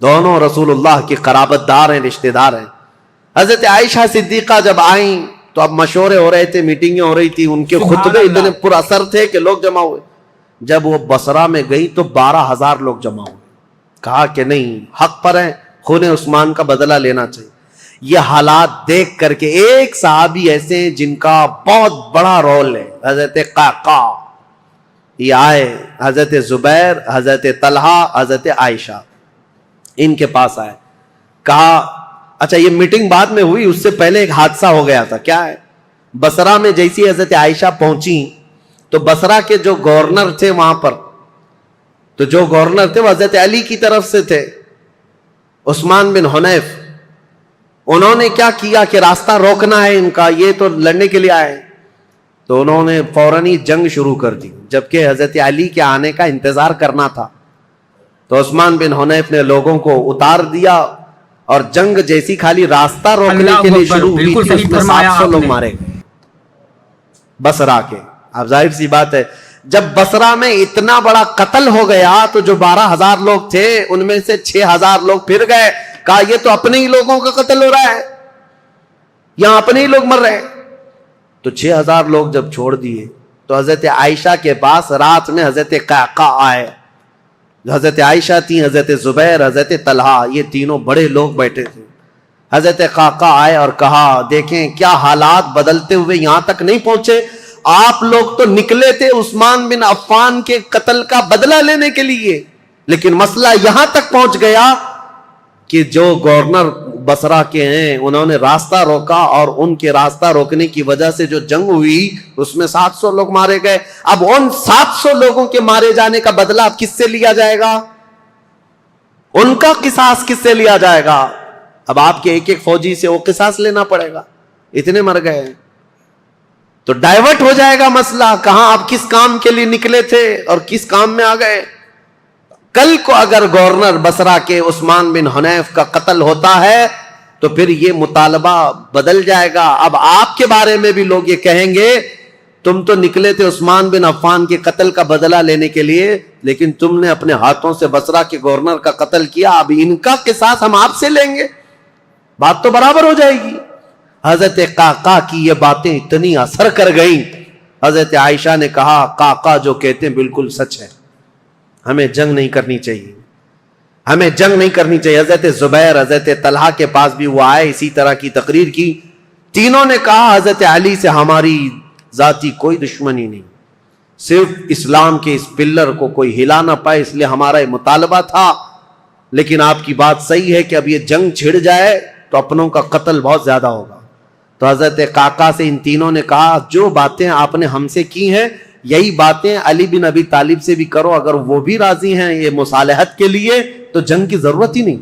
دونوں رسول اللہ کی قرابت دار ہیں، رشتہ دار ہیں. حضرت عائشہ صدیقہ جب آئیں تو اب مشورے ہو رہے تھے، میٹنگیں ہو رہی تھی، ان کے خطبے اتنے پر اثر تھے کہ لوگ جمع ہوئے. جب وہ بصرہ میں گئی تو 12,000 لوگ جمع ہوئے. کہا کہ نہیں حق پر ہیں، خون عثمان کا بدلہ لینا چاہیے. یہ حالات دیکھ کر کے ایک صحابی ایسے ہیں جن کا بہت بڑا رول ہے، حضرت قعقاع، یہ آئے، حضرت زبیر، حضرت طلحہ، حضرت عائشہ ان کے پاس آئے. کہا اچھا یہ میٹنگ بعد میں ہوئی، اس سے پہلے ایک حادثہ ہو گیا تھا. کیا ہے؟ بصرہ میں جیسی حضرت عائشہ پہنچی تو بصرہ کے جو گورنر تھے وہاں پر، تو جو گورنر تھے وہ حضرت علی کی طرف سے تھے، عثمان بن حنیف. انہوں نے کیا کیا کہ راستہ روکنا ہے ان کا، یہ تو لڑنے کے لیے آئے، تو انہوں نے فوراً ہی جنگ شروع کر دی، جبکہ حضرت علی کے آنے کا انتظار کرنا تھا. تو عثمان بن حنیف نے لوگوں کو اتار دیا اور جنگ جیسی خالی راستہ روکنے کے لیے شروع ہوئی تھی، اس میں 700 لوگ مارے گئے بصرہ کے. اب ظاہر سی بات ہے جب بصرہ میں اتنا بڑا قتل ہو گیا تو جو 12,000 لوگ تھے ان میں سے 6,000 لوگ پھر گئے. کہا یہ تو اپنے ہی لوگوں کا قتل ہو رہا ہے، یہاں اپنے ہی لوگ مر رہے ہیں. تو 6,000 لوگ جب چھوڑ دیے تو حضرت عائشہ کے پاس رات میں حضرت قعقاع آئے. حضرت عائشہ تھی، حضرت زبیر، حضرت طلحہ، یہ تینوں بڑے لوگ بیٹھے تھے. حضرت قعقاع آئے اور کہا دیکھیں کیا حالات بدلتے ہوئے یہاں تک نہیں پہنچے، آپ لوگ تو نکلے تھے عثمان بن عفان کے قتل کا بدلہ لینے کے لیے، لیکن مسئلہ یہاں تک پہنچ گیا کہ جو گورنر بصرہ کے ہیں انہوں نے راستہ روکا، اور ان کے راستہ روکنے کی وجہ سے جو جنگ ہوئی اس میں 700 لوگ مارے گئے. اب ان 700 لوگوں کے مارے جانے کا بدلہ اب کس سے لیا جائے گا؟ ان کا قصاص کس سے لیا جائے گا؟ اب آپ کے ایک ایک فوجی سے وہ قصاص لینا پڑے گا، اتنے مر گئے. تو ڈائیورٹ ہو جائے گا مسئلہ. کہاں آپ کس کام کے لیے نکلے تھے اور کس کام میں آ گئے. کل کو اگر گورنر بصرہ کے عثمان بن حنیف کا قتل ہوتا ہے تو پھر یہ مطالبہ بدل جائے گا. اب آپ کے بارے میں بھی لوگ یہ کہیں گے تم تو نکلے تھے عثمان بن عفان کے قتل کا بدلہ لینے کے لیے, لیکن تم نے اپنے ہاتھوں سے بصرہ کے گورنر کا قتل کیا, اب ان کا قصاص ہم آپ سے لیں گے. بات تو برابر ہو جائے گی. حضرت قعقاع کی یہ باتیں اتنی اثر کر گئیں, حضرت عائشہ نے کہا قعقاع جو کہتے ہیں بالکل سچ ہے, ہمیں جنگ نہیں کرنی چاہیے, ہمیں جنگ نہیں کرنی چاہیے. حضرت زبیر, حضرت طلحہ کے پاس بھی وہ آئے, اسی طرح کی تقریر کی. تینوں نے کہا حضرت علی سے ہماری ذاتی کوئی دشمنی نہیں, صرف اسلام کے اس پلر کو کوئی ہلا نہ پائے اس لیے ہمارا یہ مطالبہ تھا. لیکن آپ کی بات صحیح ہے کہ اب یہ جنگ چھڑ جائے تو اپنوں کا قتل بہت زیادہ ہوگا. تو حضرت قعقاع سے ان تینوں نے کہا جو باتیں آپ نے ہم سے کی ہیں یہی باتیں علی بن ابی طالب سے بھی کرو, اگر وہ بھی راضی ہیں یہ مصالحت کے لیے تو جنگ کی ضرورت ہی نہیں.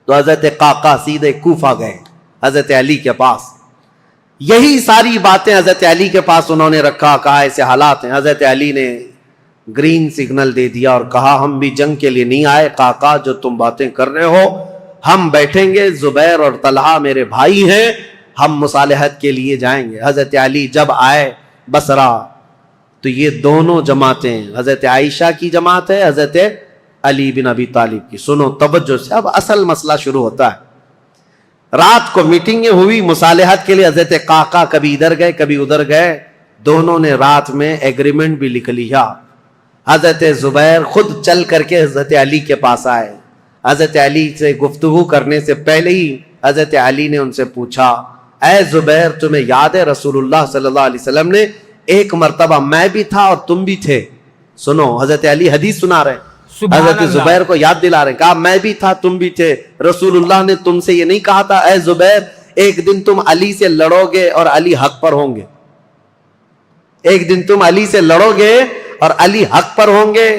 تو حضرت قعقاع سیدھے کوفہ گئے حضرت علی کے پاس. یہی ساری باتیں حضرت علی کے پاس انہوں نے رکھا, کہا ایسے حالات ہیں. حضرت علی نے گرین سگنل دے دیا اور کہا ہم بھی جنگ کے لیے نہیں آئے قعقاع, جو تم باتیں کر رہے ہو ہم بیٹھیں گے, زبیر اور طلحہ میرے بھائی ہیں, ہم مصالحت کے لیے جائیں گے. حضرت علی جب آئے بصرہ تو یہ دونوں جماعتیں, حضرت عائشہ کی جماعت ہے, حضرت علی بن ابی طالب کی. سنو توجہ سے, اب اصل مسئلہ شروع ہوتا ہے. رات کو میٹنگیں ہوئی مصالحت کے لیے, حضرت قعقاع کبھی ادھر گئے کبھی ادھر گئے, دونوں نے رات میں ایگریمنٹ بھی لکھ لیا. حضرت زبیر خود چل کر کے حضرت علی کے پاس آئے. حضرت علی سے گفتگو کرنے سے پہلے ہی حضرت علی نے ان سے پوچھا اے زبیر تمہیں یاد ہے رسول اللہ صلی اللہ علیہ وسلم نے ایک مرتبہ میں بھی تھا اور تم بھی تھے. سنو حضرت علی حدیث سنا رہے, حضرت زبیر کو یاد دلا رہے, کہا میں بھی تھا تم بھی تھے, رسول اللہ نے تم سے یہ نہیں کہا تھا اے زبیر ایک دن تم علی سے لڑو گے اور علی حق پر ہوں گے, ایک دن تم علی سے لڑو گے اور علی حق پر ہوں گے.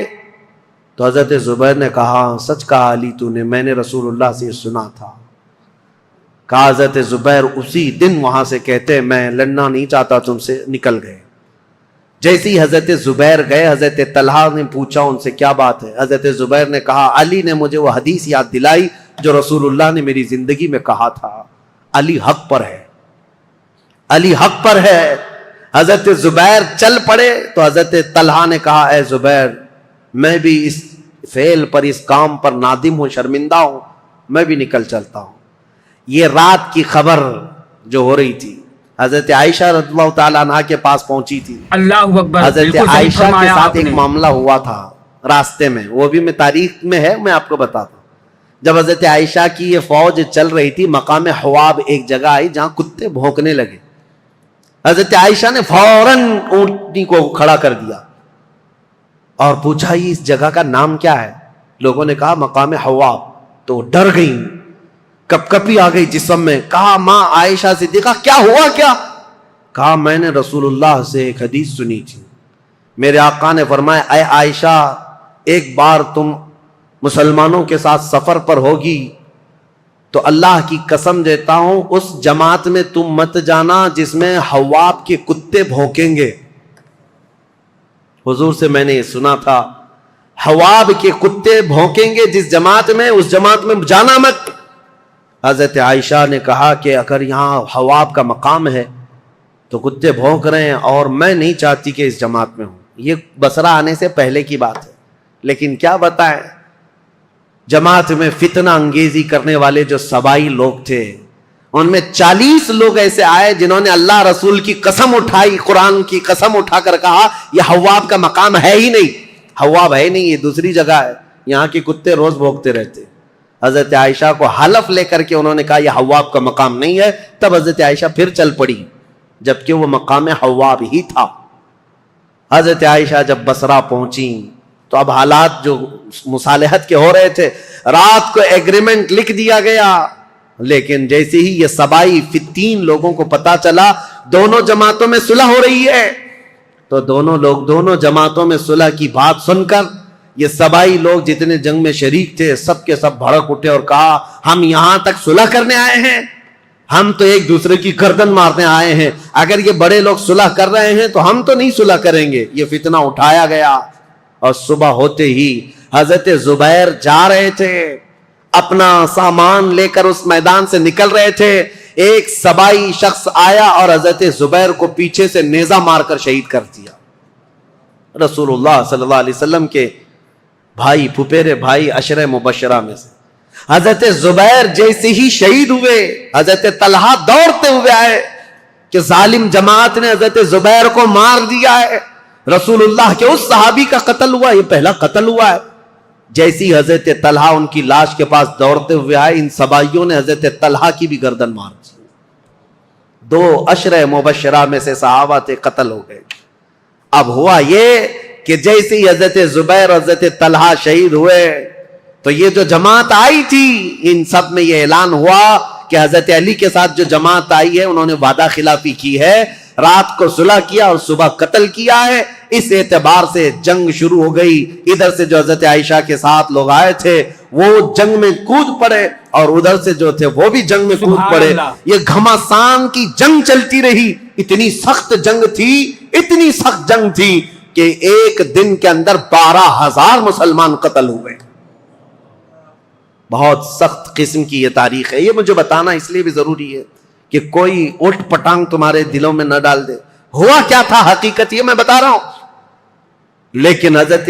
تو حضرت زبیر نے کہا سچ کہا علی تو نے, میں نے رسول اللہ سے سنا تھا. کہا حضرت زبیر اسی دن وہاں سے کہتے میں لڑنا نہیں چاہتا تم سے, نکل گئے. جیسے ہی حضرت زبیر گئے حضرت طلحہ نے پوچھا ان سے کیا بات ہے. حضرت زبیر نے کہا علی نے مجھے وہ حدیث یاد دلائی جو رسول اللہ نے میری زندگی میں کہا تھا, علی حق پر ہے, علی حق پر ہے. حضرت زبیر چل پڑے تو حضرت طلحہ نے کہا اے زبیر میں بھی اس فعل پر اس کام پر نادم ہوں, شرمندہ ہوں, میں بھی نکل چلتا ہوں. یہ رات کی خبر جو ہو رہی تھی حضرت عائشہ رضی اللہ تعالیٰ عنہ کے پاس پہنچی تھی. اللہ اکبر. حضرت عائشہ کے ساتھ ایک معاملہ ہوا تھا راستے میں, وہ بھی میں تاریخ میں ہے, میں آپ کو بتاتا ہوں. جب حضرت عائشہ کی یہ فوج چل رہی تھی مقام حواب ایک جگہ آئی جہاں کتے بھونکنے لگے. حضرت عائشہ نے فوراً اونٹنی کو کھڑا کر دیا اور پوچھا یہ اس جگہ کا نام کیا ہے. لوگوں نے کہا مقام حواب. تو ڈر گئی, کپ کپی آ گئی جسم میں. کہا ماں عائشہ سے دیکھا کیا ہوا کیا. کہا میں نے رسول اللہ سے ایک حدیث سنی تھی, میرے آقا نے فرمایا اے عائشہ ایک بار تم مسلمانوں کے ساتھ سفر پر ہوگی تو اللہ کی قسم دیتا ہوں اس جماعت میں تم مت جانا جس میں حواب کے کتے بھونکیں گے. حضور سے میں نے یہ سنا تھا حواب کے کتے بھونکیں گے جس جماعت میں, اس جماعت میں جانا مت. حضرت عائشہ نے کہا کہ اگر یہاں حواب کا مقام ہے تو کتے بھونک رہے ہیں اور میں نہیں چاہتی کہ اس جماعت میں ہوں. یہ بصرہ آنے سے پہلے کی بات ہے. لیکن کیا بتائیں جماعت میں فتنہ انگیزی کرنے والے جو سبائی لوگ تھے ان میں 40 لوگ ایسے آئے جنہوں نے اللہ رسول کی قسم اٹھائی, قرآن کی قسم اٹھا کر کہا یہ حواب کا مقام ہے ہی نہیں, حواب ہے نہیں, یہ دوسری جگہ ہے, یہاں کے کتے روز بھونکتے رہتے. حضرت عائشہ کو حلف لے کر کے انہوں نے کہا یہ حواب کا مقام نہیں ہے. تب حضرت عائشہ پھر چل پڑی جبکہ وہ مقام حواب ہی تھا. حضرت عائشہ جب بصرہ پہنچی تو اب حالات جو مصالحت کے ہو رہے تھے, رات کو ایگریمنٹ لکھ دیا گیا, لیکن جیسے ہی یہ سبائی 3 لوگوں کو پتا چلا دونوں جماعتوں میں صلح ہو رہی ہے تو دونوں جماعتوں میں صلح کی بات سن کر یہ سبائی لوگ جتنے جنگ میں شریک تھے سب کے سب بھڑک اٹھے اور کہا ہم یہاں تک صلح کرنے آئے ہیں, ہم تو ایک دوسرے کی گردن مارنے آئے ہیں، اگر یہ بڑے لوگ صلح کر رہے ہیں تو ہم تو نہیں صلح کریں گے۔ یہ فتنہ اٹھایا گیا اور صبح ہوتے ہی حضرت زبیر جا رہے تھے، اپنا سامان لے کر اس میدان سے نکل رہے تھے، ایک سبائی شخص آیا اور حضرت زبیر کو پیچھے سے نیزہ مار کر شہید کر دیا۔ رسول اللہ صلی اللہ علیہ وسلم کے بھائی، پھپھیرے بھائی، عشرہ مبشرہ میں سے حضرت زبیر جیسے ہی شہید ہوئے، حضرت طلحہ دوڑتے ہوئے آئے کہ ظالم جماعت نے حضرت زبیر کو مار دیا ہے، رسول اللہ کے اس صحابی کا قتل ہوا، یہ پہلا قتل ہوا ہے۔ جیسی حضرت طلحہ ان کی لاش کے پاس دوڑتے ہوئے آئے، ان سبائیوں نے حضرت طلحہ کی بھی گردن مار دی۔ 2 عشرہ مبشرہ میں سے صحابہ تھے، قتل ہو گئے۔ اب ہوا یہ کہ جیسے ہی حضرت زبیر اور حضرت طلحہ شہید ہوئے تو یہ جو جماعت آئی تھی، ان سب میں یہ اعلان ہوا کہ حضرت علی کے ساتھ جو جماعت آئی ہے انہوں نے وعدہ خلافی کی ہے، رات کو صلح کیا اور صبح قتل کیا ہے۔ اس اعتبار سے جنگ شروع ہو گئی۔ ادھر سے جو حضرت عائشہ کے ساتھ لوگ آئے تھے وہ جنگ میں کود پڑے اور ادھر سے جو تھے وہ بھی جنگ میں کود پڑے۔ یہ گھمسان کی جنگ چلتی رہی، اتنی سخت جنگ تھی، اتنی سخت جنگ تھی کہ ایک دن کے اندر 12,000 مسلمان قتل ہوئے۔ بہت سخت قسم کی یہ تاریخ ہے۔ یہ مجھے بتانا اس لیے بھی ضروری ہے کہ کوئی اٹھ پٹانگ تمہارے دلوں میں نہ ڈال دے۔ ہوا کیا تھا حقیقت یہ میں بتا رہا ہوں، لیکن حضرت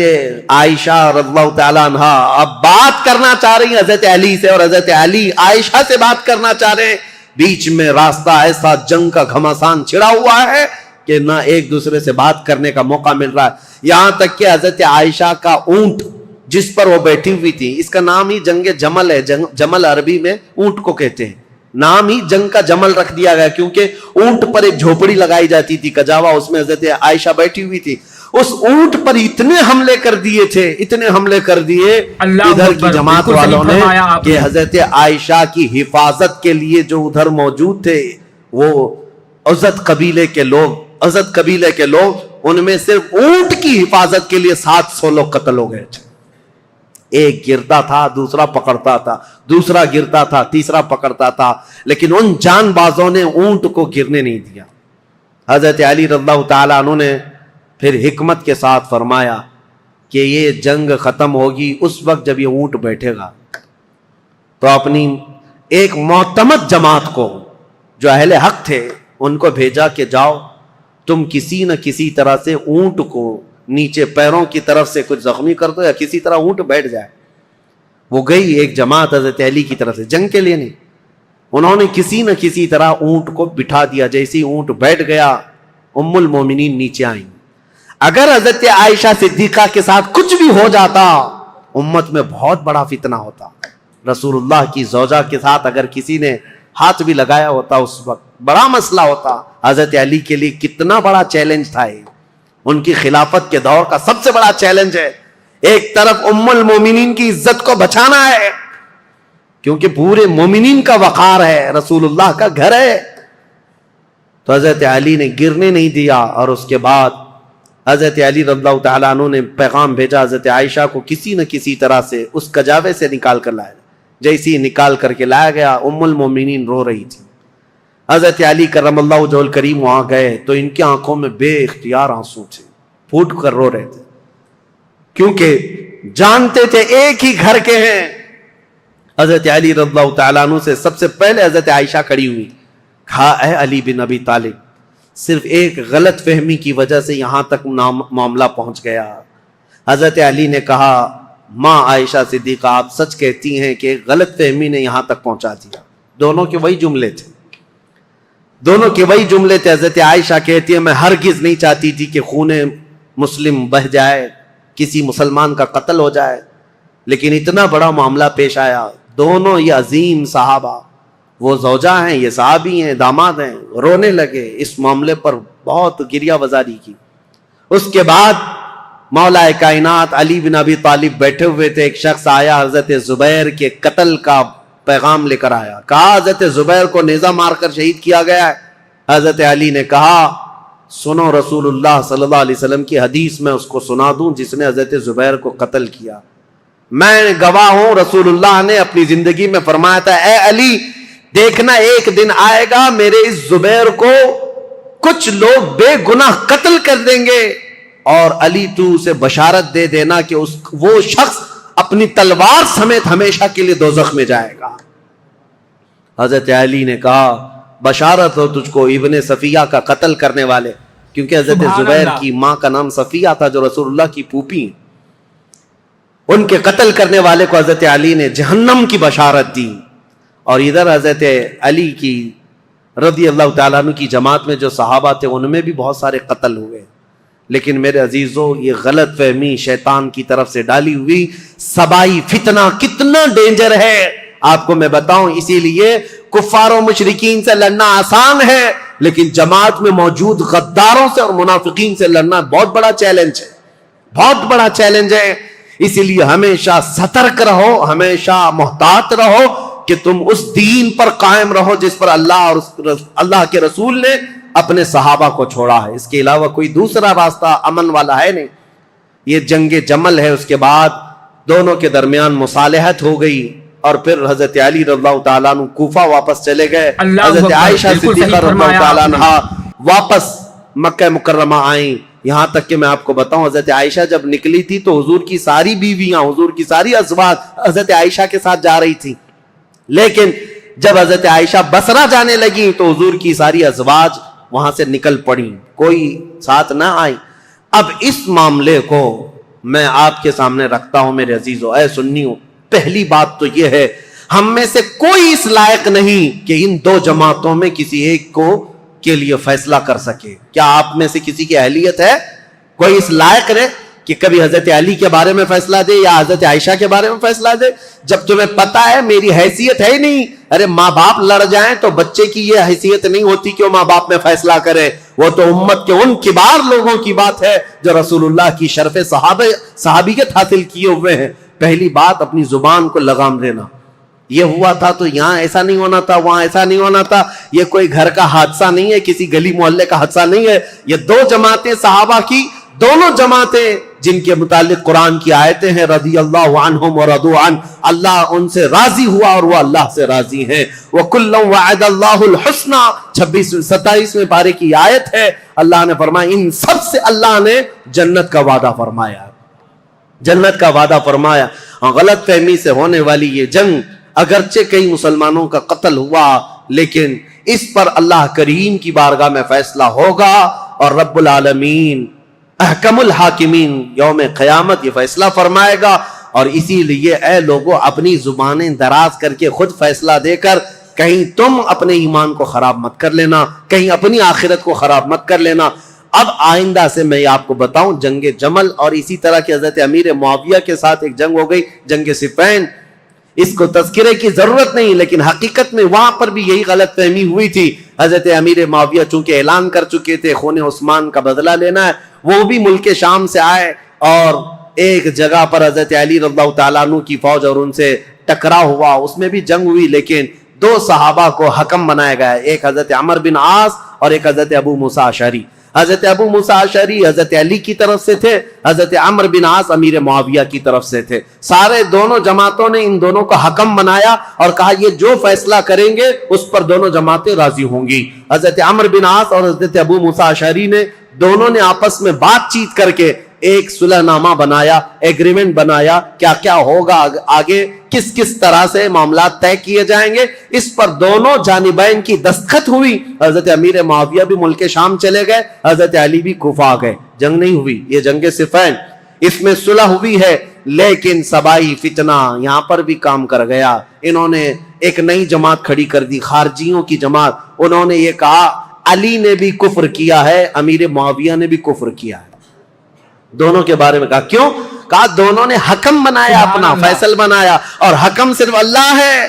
عائشہ رضی اللہ تعالیٰ عنہ اب بات کرنا چاہ رہی ہیں حضرت علی سے، اور حضرت علی عائشہ سے بات کرنا چاہ رہے ہیں۔ بیچ میں راستہ ایسا جنگ کا گھمسان چھڑا ہوا ہے کہ نہ ایک دوسرے سے بات کرنے کا موقع مل رہا ہے۔ یہاں تک کہ حضرت عائشہ کا اونٹ جس پر وہ بیٹھی ہوئی تھی، اس کا نام ہی جنگ جمل ہے۔ جمل عربی میں اونٹ کو کہتے ہیں، نام ہی جنگ کا جمل رکھ دیا گیا کیونکہ اونٹ پر ایک جھوپڑی لگائی جاتی تھی کجاوا، اس میں حضرت عائشہ بیٹھی ہوئی تھی۔ اس اونٹ پر اتنے حملے کر دیے تھے، اتنے حملے کر دیے ادھر کی جماعت والوں نے کہ حضرت عائشہ کی حفاظت کے لیے جو ادھر موجود تھے وہ عزت قبیلے کے لوگ ان میں صرف اونٹ کی حفاظت کے لیے 700 لوگ قتل ہو گئے تھے۔ ایک گرتا تھا، دوسرا پکڑتا تھا، دوسرا گرتا تھا، تیسرا پکڑتا تھا، لیکن ان جان بازوں نے اونٹ کو گرنے نہیں دیا۔ حضرت علی رضی اللہ تعالیٰ عنہ نے پھر حکمت کے ساتھ فرمایا کہ یہ جنگ ختم ہوگی اس وقت جب یہ اونٹ بیٹھے گا، تو اپنی ایک معتمد جماعت کو جو اہل حق تھے ان کو بھیجا کہ جاؤ تم کسی نہ کسی طرح سے اونٹ کو نیچے پیروں کی طرف سے کچھ زخمی کر دو یا کسی طرح اونٹ بیٹھ جائے۔ وہ گئی ایک جماعت حضرت علی کی طرف سے، جنگ کے لیے نہیں، انہوں نے کسی نہ کسی طرح اونٹ کو بٹھا دیا۔ جیسے اونٹ بیٹھ گیا ام المومنین نیچے آئیں۔ اگر حضرت عائشہ صدیقہ کے ساتھ کچھ بھی ہو جاتا امت میں بہت بڑا فتنہ ہوتا۔ رسول اللہ کی زوجہ کے ساتھ اگر کسی نے ہاتھ بھی لگایا ہوتا اس وقت بڑا مسئلہ ہوتا۔ حضرت علی کے لیے کتنا بڑا چیلنج تھا یہ، ان کی خلافت کے دور کا سب سے بڑا چیلنج ہے۔ ایک طرف ام المومنین کی عزت کو بچانا ہے کیونکہ پورے مومنین کا وقار ہے، رسول اللہ کا گھر ہے، تو حضرت علی نے گرنے نہیں دیا۔ اور اس کے بعد حضرت علی رضی اللہ تعالیٰ عنہ نے پیغام بھیجا حضرت عائشہ کو کسی نہ کسی طرح سے اس کجاوے سے نکال کر لایا۔ جیسے ہی نکال کر کے لایا گیا ام المومنین رو رہی تھی۔ حضرت علی کرم اللہ وجہہ الکریم وہاں گئے تو ان کی آنکھوں میں بے اختیار آنسو تھے، پھوٹ کر رو رہے تھے کیونکہ جانتے تھے ایک ہی گھر کے ہیں۔ حضرت علی رضی اللہ تعالیٰ عنہ سے سب سے پہلے حضرت عائشہ کھڑی ہوئی، کہا اے علی بن ابی طالب، صرف ایک غلط فہمی کی وجہ سے یہاں تک معاملہ پہنچ گیا۔ حضرت علی نے کہا ماں عائشہ صدیقہ آپ سچ کہتی ہیں کہ ایک غلط فہمی نے یہاں تک پہنچا دیا۔ دونوں کے وہی جملے تھے، حضرت عائشہ کہتی ہے میں ہرگز نہیں چاہتی تھی کہ خون مسلم بہہ جائے، کسی مسلمان کا قتل ہو جائے، لیکن اتنا بڑا معاملہ پیش آیا۔ دونوں یہ عظیم صحابہ، وہ زوجہ ہیں، یہ صحابی ہیں، داماد ہیں، رونے لگے، اس معاملے پر بہت گریہ وزاری کی۔ اس کے بعد مولا کائنات علی بن ابی طالب بیٹھے ہوئے تھے، ایک شخص آیا حضرت زبیر کے قتل کا پیغام لے کر آیا، کہا حضرت زبیر کو نیزہ مار کر شہید کیا گیا ہے۔ حضرت علی نے کہا سنو رسول اللہ صلی اللہ علیہ وسلم کی حدیث میں اس کو سنا دوں جس نے حضرت زبیر کو قتل کیا۔ میں گواہ ہوں رسول اللہ نے اپنی زندگی میں فرمایا تھا اے علی دیکھنا ایک دن آئے گا میرے اس زبیر کو کچھ لوگ بے گناہ قتل کر دیں گے، اور علی تو اسے بشارت دے دینا کہ وہ شخص اپنی تلوار سمیت ہمیشہ کے لیے دوزخ میں جائے گا۔ حضرت علی نے کہا بشارت ہو تجھ کو ابن صفیہ کا قتل کرنے والے، کیونکہ حضرت زبیر کی ماں کا نام صفیہ تھا جو رسول اللہ کی پھوپھی ہیں، ان کے قتل کرنے والے کو حضرت علی نے جہنم کی بشارت دی۔ اور ادھر حضرت علی کی رضی اللہ تعالیٰ عنہ کی جماعت میں جو صحابہ تھے ان میں بھی بہت سارے قتل ہوئے، لیکن میرے عزیزو یہ غلط فہمی شیطان کی طرف سے ڈالی ہوئی سبائی فتنہ کتنا ڈینجر ہے آپ کو میں بتاؤں۔ اسی لیے کفار و مشرکین سے لڑنا آسان ہے، لیکن جماعت میں موجود غداروں سے اور منافقین سے لڑنا بہت بڑا چیلنج ہے، بہت بڑا چیلنج ہے۔ اسی لیے ہمیشہ سترک رہو، ہمیشہ محتاط رہو کہ تم اس دین پر قائم رہو جس پر اللہ اور اللہ کے رسول نے اپنے صحابہ کو چھوڑا ہے۔ اس کے علاوہ کوئی دوسرا راستہ امن والا ہے نہیں۔ یہ جنگ جمل ہے، اس کے بعد دونوں کے درمیان مصالحت ہو گئی، اور پھر حضرت علی رضی اللہ تعالیٰ عنہ کوفہ واپس چلے گئے، حضرت عائشہ صدیقہ رضی اللہ تعالیٰ عنہ واپس مکہ مکرمہ آئیں۔ یہاں تک کہ میں آپ کو بتاؤں حضرت عائشہ جب نکلی تھی تو حضور کی ساری بیویاں، حضور کی ساری ازواج حضرت عائشہ کے ساتھ جا رہی تھی، لیکن جب حضرت عائشہ بصرہ جانے لگی تو حضور کی ساری ازواج وہاں سے نکل پڑی، کوئی ساتھ نہ آئی۔ اب اس معاملے کو میں آپ کے سامنے رکھتا ہوں میرے عزیزو، اے سنیو۔ پہلی بات تو یہ ہے ہم میں سے کوئی اس لائق نہیں کہ ان دو جماعتوں میں کسی ایک کو کے لیے فیصلہ کر سکے۔ کیا آپ میں سے کسی کی اہلیت ہے؟ کوئی اس لائق ہے کہ کبھی حضرت علی کے بارے میں فیصلہ دے یا حضرت عائشہ کے بارے میں فیصلہ دے؟ جب تمہیں پتا ہے میری حیثیت ہے ہی نہیں۔ ارے ماں باپ لڑ جائیں تو بچے کی یہ حیثیت نہیں ہوتی کہ وہ ماں باپ میں فیصلہ کرے، وہ تو امت کے ان کبار لوگوں کی بات ہے جو رسول اللہ کی شرف صحابیت حاصل کیے ہوئے ہیں۔ پہلی بات اپنی زبان کو لگام دینا۔ یہ ہوا تھا تو یہاں ایسا نہیں ہونا تھا، وہاں ایسا نہیں ہونا تھا، یہ کوئی گھر کا حادثہ نہیں ہے، کسی گلی محلے کا حادثہ نہیں ہے۔ یہ دو جماعتیں صحابہ کی، دونوں جماعتیں جن کے متعلق قرآن کی آیتیں ہیں رضی اللہ عنہم ورضوا عنہ، اللہ ان سے راضی ہوا اور وہ اللہ سے راضی ہیں۔ وَكُلًّا وَعَدَ اللَّهُ الْحُسْنَى 27ویں پارے کی آیت ہے، اللہ نے فرمایا ان سب سے اللہ نے جنت کا وعدہ فرمایا، جنت کا وعدہ فرمایا۔ غلط فہمی سے ہونے والی یہ جنگ، اگرچہ کئی مسلمانوں کا قتل ہوا، لیکن اس پر اللہ کریم کی بارگاہ میں فیصلہ ہوگا، اور رب العالمین احکم الحاکمین یوم قیامت یہ فیصلہ فرمائے گا۔ اور اسی لیے اے لوگوں اپنی زبانیں دراز کر کے خود فیصلہ دے کر کہیں تم اپنے ایمان کو خراب مت کر لینا، کہیں اپنی آخرت کو خراب مت کر لینا۔ اب آئندہ سے میں آپ کو بتاؤں جنگ جمل اور اسی طرح کے حضرت امیر معاویہ کے ساتھ ایک جنگ ہو گئی، جنگ صفین۔ اس کو تذکرے کی ضرورت نہیں، لیکن حقیقت میں وہاں پر بھی یہی غلط فہمی ہوئی تھی۔ حضرت امیر معاویہ چونکہ اعلان کر چکے تھے خون عثمان کا بدلہ لینا ہے، وہ بھی ملک شام سے آئے اور ایک جگہ پر حضرت علی رضی اللہ تعالیٰ عنہ کی فوج اور ان سے ٹکراؤ ہوا، اس میں بھی جنگ ہوئی، لیکن دو صحابہ کو حکم بنایا گیا، ایک حضرت عمر بن عاص اور ایک حضرت ابو موسیٰ اشعری۔ حضرت ابو موسیٰ اشعری حضرت علی کی طرف سے تھے، حضرت عمر بن عاص امیر معاویہ کی طرف سے تھے۔ سارے دونوں جماعتوں نے ان دونوں کو حکم بنایا اور کہا یہ جو فیصلہ کریں گے اس پر دونوں جماعتیں راضی ہوں گی۔ حضرت عمر بن عاص اور حضرت ابو موسیٰ اشعری نے دونوں نے آپس میں بات چیت کر کے ایک صلح نامہ بنایا، ایگریمنٹ بنایا، کیا کیا ہوگا آگے، کس کس طرح سے معاملات طے کیے جائیں گے۔ اس پر دونوں جانبین کی دستخط ہوئی۔ حضرت امیر معاویہ بھی ملک شام چلے گئے، حضرت علی بھی کوفہ آ گئے۔ جنگ نہیں ہوئی، یہ جنگ صفین، اس میں صلح ہوئی ہے، لیکن سبائی فتنہ یہاں پر بھی کام کر گیا۔ انہوں نے ایک نئی جماعت کھڑی کر دی، خارجیوں کی جماعت۔ انہوں نے یہ کہا علی نے بھی کفر کیا ہے، امیر معاویہ نے بھی کفر کیا ہے۔ دونوں کے بارے میں کہا، کیوں؟ کہا دونوں نے حکم بنایا، اپنا فیصل بنایا، اور حکم صرف اللہ ہے،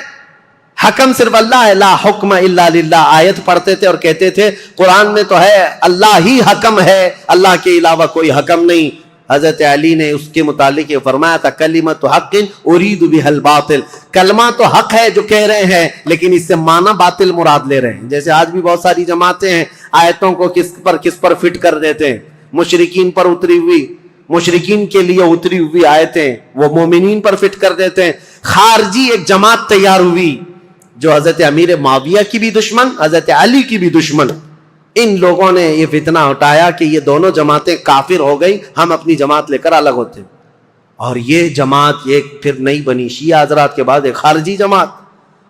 حکم صرف اللہ ہے۔ لا حکم الا للہ آیت پڑھتے تھے اور کہتے تھے قرآن میں تو ہے اللہ ہی حکم ہے، اللہ کے علاوہ کوئی حکم نہیں۔ حضرت علی نے اس کے متعلق یہ فرمایا تھا کلمۃ حق ارید بها الباطل، کلمہ تو حق ہے جو کہہ رہے ہیں، لیکن اس سے معنی باطل مراد لے رہے ہیں۔ جیسے آج بھی بہت ساری جماعتیں ہیں آیتوں کو کس پر فٹ کر دیتے ہیں، مشرکین پر اتری ہوئی، مشرکین کے لیے اتری ہوئی آیتیں وہ مومنین پر فٹ کر دیتے ہیں۔ خارجی ایک جماعت تیار ہوئی، جو حضرت امیر معاویہ کی بھی دشمن، حضرت علی کی بھی دشمن، ان لوگوں نے یہ فتنہ اٹھایا کہ یہ دونوں جماعتیں کافر ہو گئی، ہم اپنی جماعت لے کر الگ ہوتے ہیں۔ اور یہ جماعت ایک پھر نہیں بنی، شیعہ حضرات کے بعد ایک خارجی جماعت،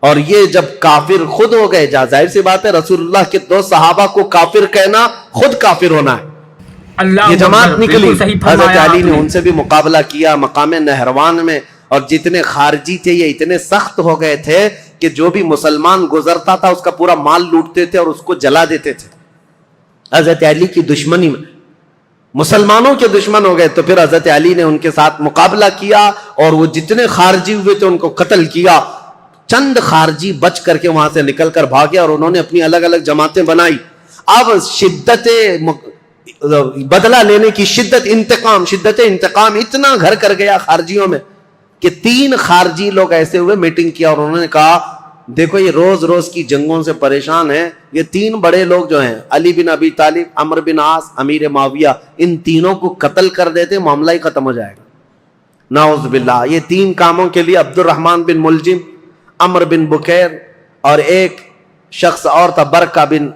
اور یہ جب کافر خود ہو گئے، ظاہر سی بات ہے رسول اللہ کے 2 صحابہ کو کافر کہنا خود کافر ہونا ہے۔ اللہ یہ جماعت اکبر، نکلی، بالکل صحیح حضرت فرمایا علی آپ نے ان سے بھی مقابلہ کیا مقام نہروان میں، اور جتنے خارجی تھے یہ اتنے سخت ہو گئے تھے کہ جو بھی مسلمان گزرتا تھا اس کا پورا مال لوٹتے تھے اور اس کو جلا دیتے تھے۔ حضرت علی کی دشمنی میں مسلمانوں کے دشمن ہو گئے، تو پھر حضرت علی نے ان کے ساتھ مقابلہ کیا اور وہ جتنے خارجی ہوئے تھے ان کو قتل کیا۔ چند خارجی بچ کر کے وہاں سے نکل کر بھاگے اور انہوں نے اپنی الگ الگ جماعتیں بنائی۔ اب شدت بدلہ لینے کی شدت انتقام اتنا گھر کر گیا خارجیوں میں کہ 3 خارجی لوگ ایسے ہوئے، میٹنگ کیا اور انہوں نے کہا دیکھو یہ روز روز کی جنگوں سے پریشان ہیں، یہ 3 بڑے لوگ جو ہیں علی بن ابی طالب، عمرو بن عاص، امیر معاویہ، ان تینوں کو قتل کر دیتے معاملہ ہی ختم ہو جائے گا۔ نعوذ باللہ، یہ 3 کاموں کے لیے عبد الرحمن بن ملجم، عمرو بن بکیر اور ایک شخص اور تھا برکہ بن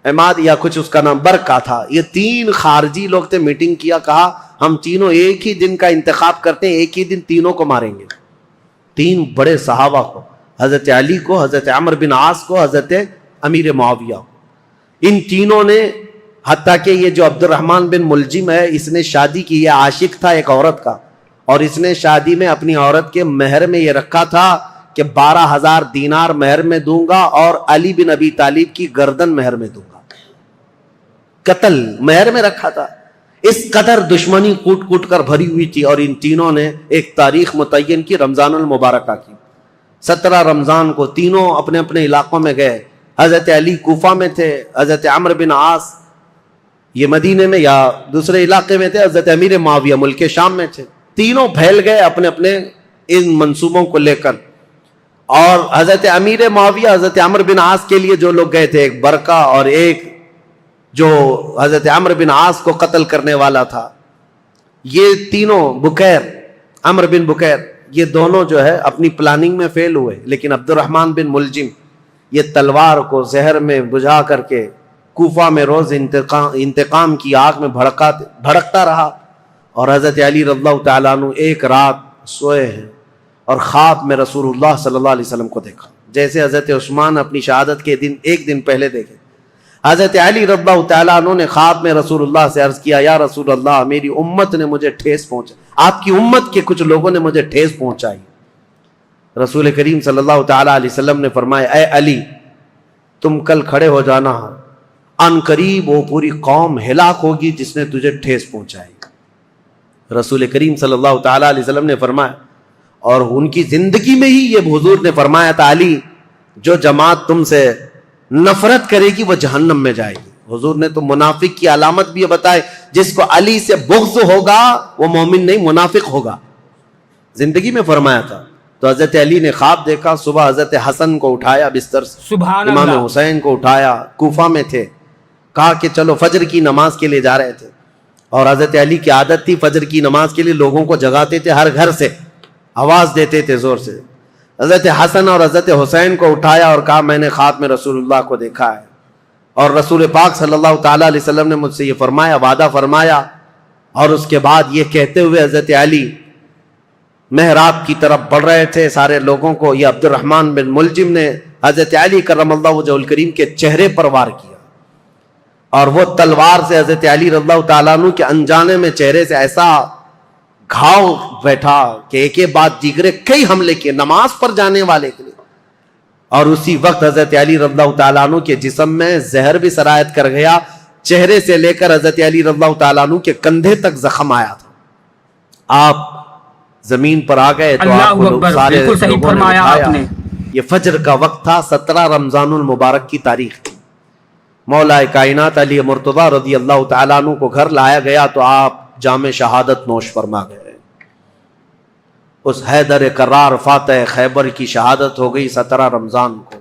عماد یا کچھ اس کا نام برکہ تھا، یہ 3 خارجی لوگ تھے، میٹنگ کیا، کہا ہم تینوں ایک ہی دن کا انتخاب کرتے ہیں، ایک ہی دن تینوں کو ماریں گے، 3 بڑے صحابہ کو، حضرت علی کو، حضرت عمرو بن عاص کو، حضرت امیر معاویہ کو۔ ان تینوں نے، حتیٰ کہ یہ جو عبد الرحمن بن ملجم ہے اس نے شادی کی، یہ عاشق تھا ایک عورت کا، اور اس نے شادی میں اپنی عورت کے مہر میں یہ رکھا تھا کہ 12,000 دینار مہر میں دوں گا اور علی بن ابی طالب کی گردن مہر میں دوں گا، قتل مہر میں رکھا تھا۔ اس قدر دشمنی کوٹ کوٹ کر بھری ہوئی تھی، اور ان تینوں نے ایک تاریخ متعین کی، رمضان المبارکہ کی۔ 17 رمضان کو تینوں اپنے اپنے علاقوں میں گئے، حضرت علی کوفہ میں تھے، حضرت عمرو بن عاص یہ مدینے میں یا دوسرے علاقے میں تھے، حضرت امیر معاویہ ملک شام میں تھے، تینوں پھیل گئے اپنے اپنے ان منصوبوں کو لے کر۔ اور حضرت امیر معاویہ حضرت عمرو بن عاص کے لیے جو لوگ گئے تھے، ایک برکہ اور ایک جو حضرت عمرو بن عاص کو قتل کرنے والا تھا، یہ تینوں بکیر، عمرو بن بکیر، یہ دونوں جو ہے اپنی پلاننگ میں فیل ہوئے، لیکن عبد الرحمن بن ملجم یہ تلوار کو زہر میں بجھا کر کے کوفہ میں روز انتقام کی آگ میں بھڑکتا رہا۔ اور حضرت علی رضی اللہ تعالیٰ عنہ ایک رات سوئے ہیں اور خواب میں رسول اللہ صلی اللہ علیہ وسلم کو دیکھا، جیسے حضرت عثمان اپنی شہادت کے دن ایک دن پہلے دیکھے۔ حضرت علی رضی اللہ تعالیٰ عنہ نے خواب میں رسول اللہ سے عرض کیا، یا رسول اللہ میری امت نے مجھے ٹھیس پہنچائی، آپ کی امت کے کچھ لوگوں نے مجھے ٹھیس پہنچائی۔ رسول کریم صلی اللہ تعالیٰ علیہ وسلم نے فرمایا، اے علی تم کل کھڑے ہو جانا، ان قریب وہ پوری قوم ہلاک ہوگی جس نے تجھے ٹھیس پہنچائی۔ رسول کریم صلی اللہ تعالیٰ علیہ وسلم نے فرمایا، اور ان کی زندگی میں ہی یہ حضور نے فرمایا تھا، علی جو جماعت تم سے نفرت کرے گی وہ جہنم میں جائے گی۔ حضور نے تو منافق کی علامت بھی بتائے، جس کو علی سے بغض ہوگا وہ مومن نہیں منافق ہوگا، زندگی میں فرمایا تھا۔ تو حضرت علی نے خواب دیکھا، صبح حضرت حسن کو اٹھایا بستر سے، سبحان امام اللہ، حسین کو اٹھایا، کوفہ میں تھے، کہا کہ چلو فجر کی نماز کے لیے جا رہے تھے، اور حضرت علی کی عادت تھی فجر کی نماز کے لیے لوگوں کو جگاتے تھے، ہر گھر سے آواز دیتے تھے زور سے۔ حضرت حسن اور حضرت حسین کو اٹھایا اور کہا میں نے خواب میں رسول اللہ کو دیکھا ہے، اور رسول پاک صلی اللہ تعالیٰ علیہ وسلم نے مجھ سے یہ فرمایا، وعدہ فرمایا۔ اور اس کے بعد یہ کہتے ہوئے حضرت علی محراب کی طرف بڑھ رہے تھے سارے لوگوں کو، یہ عبد الرحمن بن ملجم نے حضرت علی کرم اللہ وجہہ الکریم کے چہرے پر وار کیا، اور وہ تلوار سے حضرت علی رضی اللہ تعالیٰ عنہ کے انجانے میں چہرے سے ایسا گھاؤ بیٹھا کہ ایک کے بعد دیگرے کئی حملے کیے نماز پر جانے والے کے لیے، اور اسی وقت حضرت علی رضی اللہ تعالیٰ عنہ کے جسم میں زہر بھی سرایت کر گیا، چہرے سے لے کر حضرت علی رضی اللہ تعالیٰ عنہ کے کندھے تک زخم آیا تھا۔ آپ زمین پر آ گئے تو آپ کو سارے بالکل صحیح لوگوں نے فرمایا اٹھایا۔ آپ نے۔ یہ فجر کا وقت تھا، 17 رمضان المبارک کی تاریخ تھی۔ مولا کائنات علی مرتضیٰ رضی اللہ تعالیٰ عنہ کو گھر لایا گیا تو آپ جام شہادت نوش فرما گئے۔ اس حیدر کرار فاتح خیبر کی شہادت ہو گئی 17 رمضان کو۔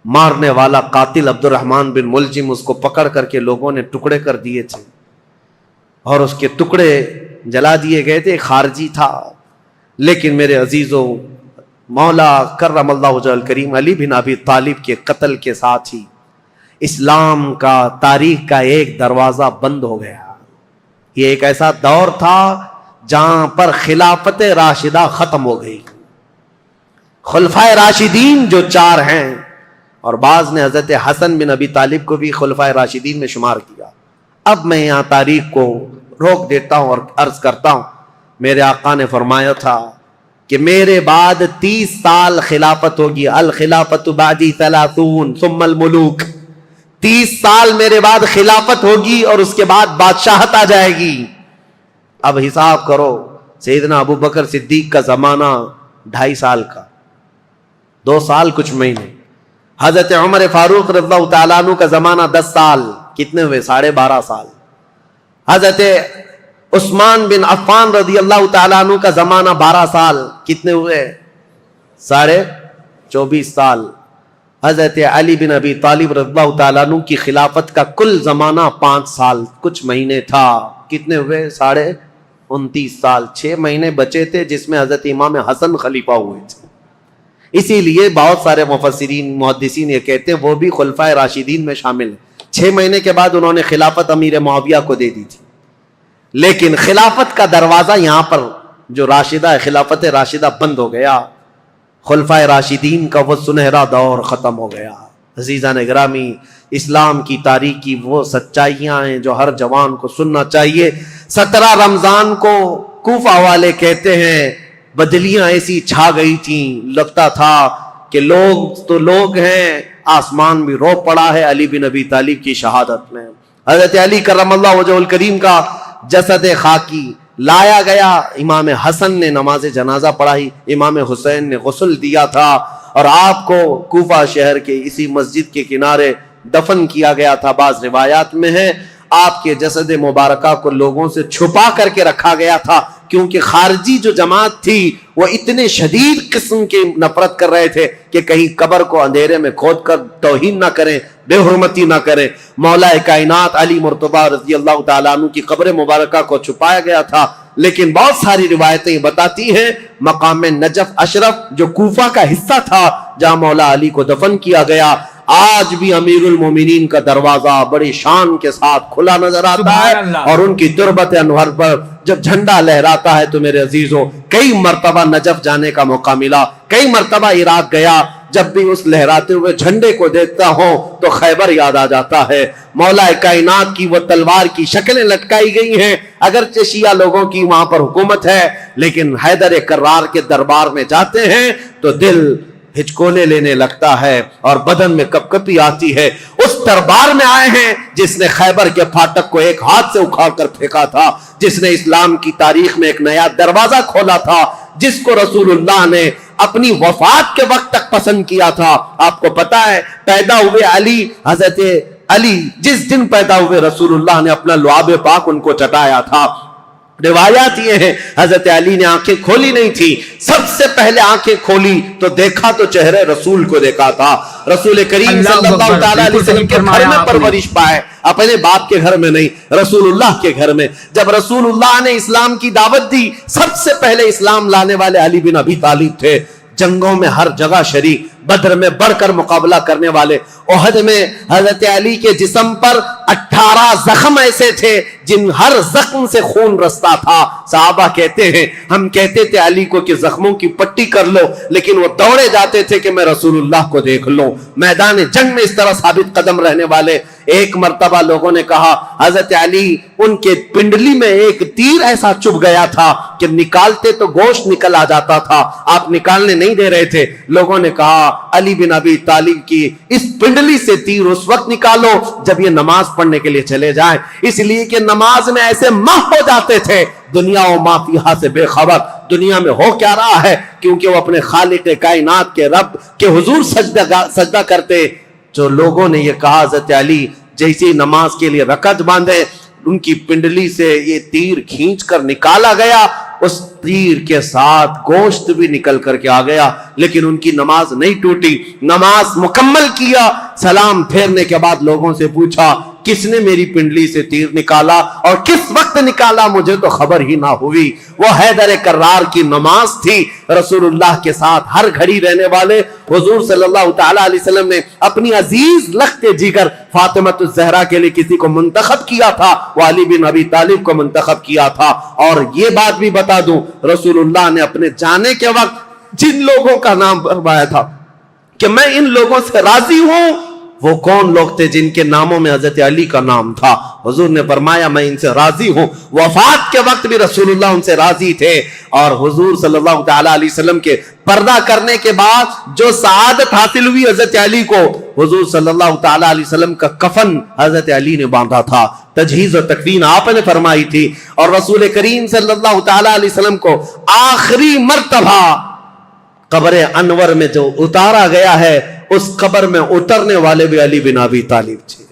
مارنے والا قاتل عبد الرحمن بن ملجم، اس کو پکڑ کر کے لوگوں نے ٹکڑے کر دیے تھے، اور اس کے ٹکڑے جلا دیے گئے تھے، خارجی تھا۔ لیکن میرے عزیزوں، مولا کرم اللہ وجہ الکریم علی بن ابی طالب کے قتل کے ساتھ ہی اسلام کا تاریخ کا ایک دروازہ بند ہو گیا. یہ ایک ایسا دور تھا جہاں پر خلافت راشدہ ختم ہو گئی. خلفائے راشدین جو 4 ہیں، اور بعض نے حضرت حسن بن ابی طالب کو بھی خلفائے راشدین میں شمار کیا. اب میں یہاں تاریخ کو روک دیتا ہوں اور عرض کرتا ہوں، میرے آقا نے فرمایا تھا کہ میرے بعد 30 سال خلافت ہوگی. الخلافت بعدی 30 ثم الملوک. 30 سال میرے بعد خلافت ہوگی اور اس کے بعد بادشاہت آ جائے گی. اب حساب کرو، سیدنا ابو بکر صدیق کا زمانہ 2.5 سال کا، 2 سال کچھ مہینے. حضرت عمر فاروق رضی اللہ تعالیٰ عنہ کا زمانہ 10 سال، کتنے ہوئے؟ 12.5 سال. حضرت عثمان بن عفان رضی اللہ تعالیٰ عنہ کا زمانہ 12 سال، کتنے ہوئے؟ 24.5 سال. حضرت علی بن ابی طالب رضی اللہ تعالیٰ عنہ کی خلافت کا کل زمانہ 5 سال کچھ مہینے تھا. کتنے ہوئے؟ 29.5 سال. 6 مہینے بچے تھے جس میں حضرت امام حسن خلیفہ ہوئے تھے. اسی لیے بہت سارے مفسرین محدثین یہ کہتے ہیں وہ بھی خلفائے راشدین میں شامل ہیں. 6 مہینے کے بعد انہوں نے خلافت امیر معاویہ کو دے دی تھی. لیکن خلافت کا دروازہ یہاں پر جو راشدہ ہے، خلافت راشدہ بند ہو گیا. خلفائے راشدین کا وہ سنہرا دور ختم ہو گیا. عزیزان گرامی، اسلام کی تاریخ کی وہ سچائیاں ہیں جو ہر جوان کو سننا چاہیے. 17 رمضان کو کوفہ والے کہتے ہیں بدلیاں ایسی چھا گئی تھیں، لگتا تھا کہ لوگ تو لوگ ہیں، آسمان بھی رو پڑا ہے علی بن ابی طالب کی شہادت میں. حضرت علی کرم اللہ وجہ الکریم کا جسد خاکی لایا گیا. امام حسن نے نماز جنازہ پڑھائی، امام حسین نے غسل دیا تھا، اور آپ کو کوفہ شہر کے اسی مسجد کے کنارے دفن کیا گیا تھا. بعض روایات میں ہے آپ کے جسد مبارکہ کو لوگوں سے چھپا کر کے رکھا گیا تھا، کیونکہ خارجی جو جماعت تھی وہ اتنے شدید قسم کی نفرت کر رہے تھے کہ کہیں قبر کو اندھیرے میں کھود کر توہین نہ کریں، بے حرمتی نہ کریں. مولا کائنات علی مرتضیٰ رضی اللہ تعالیٰ عنہ کی قبر مبارکہ کو چھپایا گیا تھا. لیکن بہت ساری روایتیں بتاتی ہیں مقام نجف اشرف جو کوفہ کا حصہ تھا جہاں مولا علی کو دفن کیا گیا، آج بھی امیر المومنین کا دروازہ بڑی شان کے ساتھ کھلا نظر آتا ہے. اور ان کی تربت انور پر جب جھنڈا لہراتا ہے تو میرے عزیزوں، کئی مرتبہ نجف جانے کا موقع ملا، کئی مرتبہ عراق گیا. جب بھی اس لہراتے ہوئے جھنڈے کو دیکھتا ہوں تو خیبر یاد آ جاتا ہے. مولا کائنات کی وہ تلوار کی شکلیں لٹکائی گئی ہیں. اگرچہ شیعہ لوگوں کی وہاں پر حکومت ہے، لیکن حیدر کرار کے دربار میں جاتے ہیں تو دل ہچکولے لینے لگتا ہے اور بدن میں کپکپی آتی ہے. اس دربار میں آئے ہیں جس نے خیبر کے پھاٹک کو ایک ہاتھ سے اکھاڑ کر پھینکا تھا، جس نے اسلام کی تاریخ میں ایک نیا دروازہ کھولا تھا، جس کو رسول اللہ نے اپنی وفات کے وقت تک پسند کیا تھا. آپ کو پتا ہے پیدا ہوئے علی، حضرت علی جس دن پیدا ہوئے رسول اللہ نے اپنا لعاب پاک ان کو چٹایا تھا. روایات یہ ہیں حضرت علی نے آنکھیں کھولی نہیں تھی، سب سے پہلے آنکھیں کھولی تو دیکھا تو چہرے رسول کو دیکھا تھا. رسول کریم صلی اللہ تعالیٰ علیہ وسلم کے گھر میں پرورش پائے، اپنے باپ کے گھر میں نہیں، رسول اللہ کے گھر میں. جب رسول اللہ نے اسلام کی دعوت دی، سب سے پہلے اسلام لانے والے علی بن ابی طالب تھے. جنگوں میں ہر جگہ شریک، بدر میں بڑھ کر مقابلہ کرنے والے. احد میں حضرت علی کے جسم پر 18 زخم ایسے تھے جن ہر زخم سے خون رستا تھا. صحابہ کہتے ہیں ہم کہتے تھے علی کو کہ زخموں کی پٹی کر لو، لیکن وہ دوڑے جاتے تھے کہ میں رسول اللہ کو دیکھ لوں. میدان جنگ میں اس طرح ثابت قدم رہنے والے. ایک مرتبہ لوگوں نے کہا حضرت علی ان کے پنڈلی میں ایک تیر ایسا چبھ گیا تھا کہ نکالتے تو گوشت نکل آ جاتا تھا، آپ نکالنے نہیں دے رہے تھے. لوگوں نے کہا علی بن ابی طالب کی اس پنڈلی سے تیر اس وقت نکالو جب یہ نماز پڑھنے کے لیے چلے جائیں، اس لیے کہ نماز میں ایسے محو ہو جاتے تھے، دنیا و ما فیہا سے بے خبر، دنیا میں ہو کیا رہا ہے، کیونکہ وہ اپنے خالق کائنات کے رب کے حضور سجدہ کرتے. جو لوگوں نے یہ کہا حضرت علی جیسی نماز کے لیے رکعت باندھے، ان کی پنڈلی سے یہ تیر کھینچ کر نکالا گیا، اس تیر کے ساتھ گوشت بھی نکل کر کے آ گیا، لیکن ان کی نماز نہیں ٹوٹی. نماز مکمل کیا، سلام پھیرنے کے بعد لوگوں سے پوچھا کس نے میری پنڈلی سے تیر نکالا اور کس وقت نکالا مجھے تو خبر ہی نہ ہوئی۔ وہ حیدر کرار کی نماز تھی، رسول اللہ کے ساتھ ہر گھڑی رہنے والے حضور صلی اللہ تعالی علیہ وسلم نے اپنی عزیز لخت جگر فاطمہ الزہرا کے لیے کسی کو منتخب کیا تھا، وہ علی بن ابی طالب کو منتخب کیا تھا۔ اور یہ بات بھی بتا دوں، رسول اللہ نے اپنے جانے کے وقت جن لوگوں کا نام فرمایا تھا کہ میں ان لوگوں سے راضی ہوں، وہ کون لوگ تھے جن کے ناموں میں حضرت علی کا نام تھا؟ حضور نے فرمایا میں ان سے راضی ہوں۔ وفات کے وقت بھی رسول اللہ ان سے راضی تھے، اور حضور صلی اللہ تعالی علیہ وسلم کے پردہ کرنے کے بعد جو سعادت حاصل ہوئی حضرت علی کو، حضور صلی اللہ تعالی علیہ وسلم کا کفن حضرت علی نے باندھا تھا، تجہیز و تکفین آپ نے فرمائی تھی، اور رسول کریم صلی اللہ تعالی علیہ وسلم کو آخری مرتبہ قبر انور میں جو اتارا گیا ہے، اس قبر میں اترنے والے بھی علی بن ابی طالب تھے۔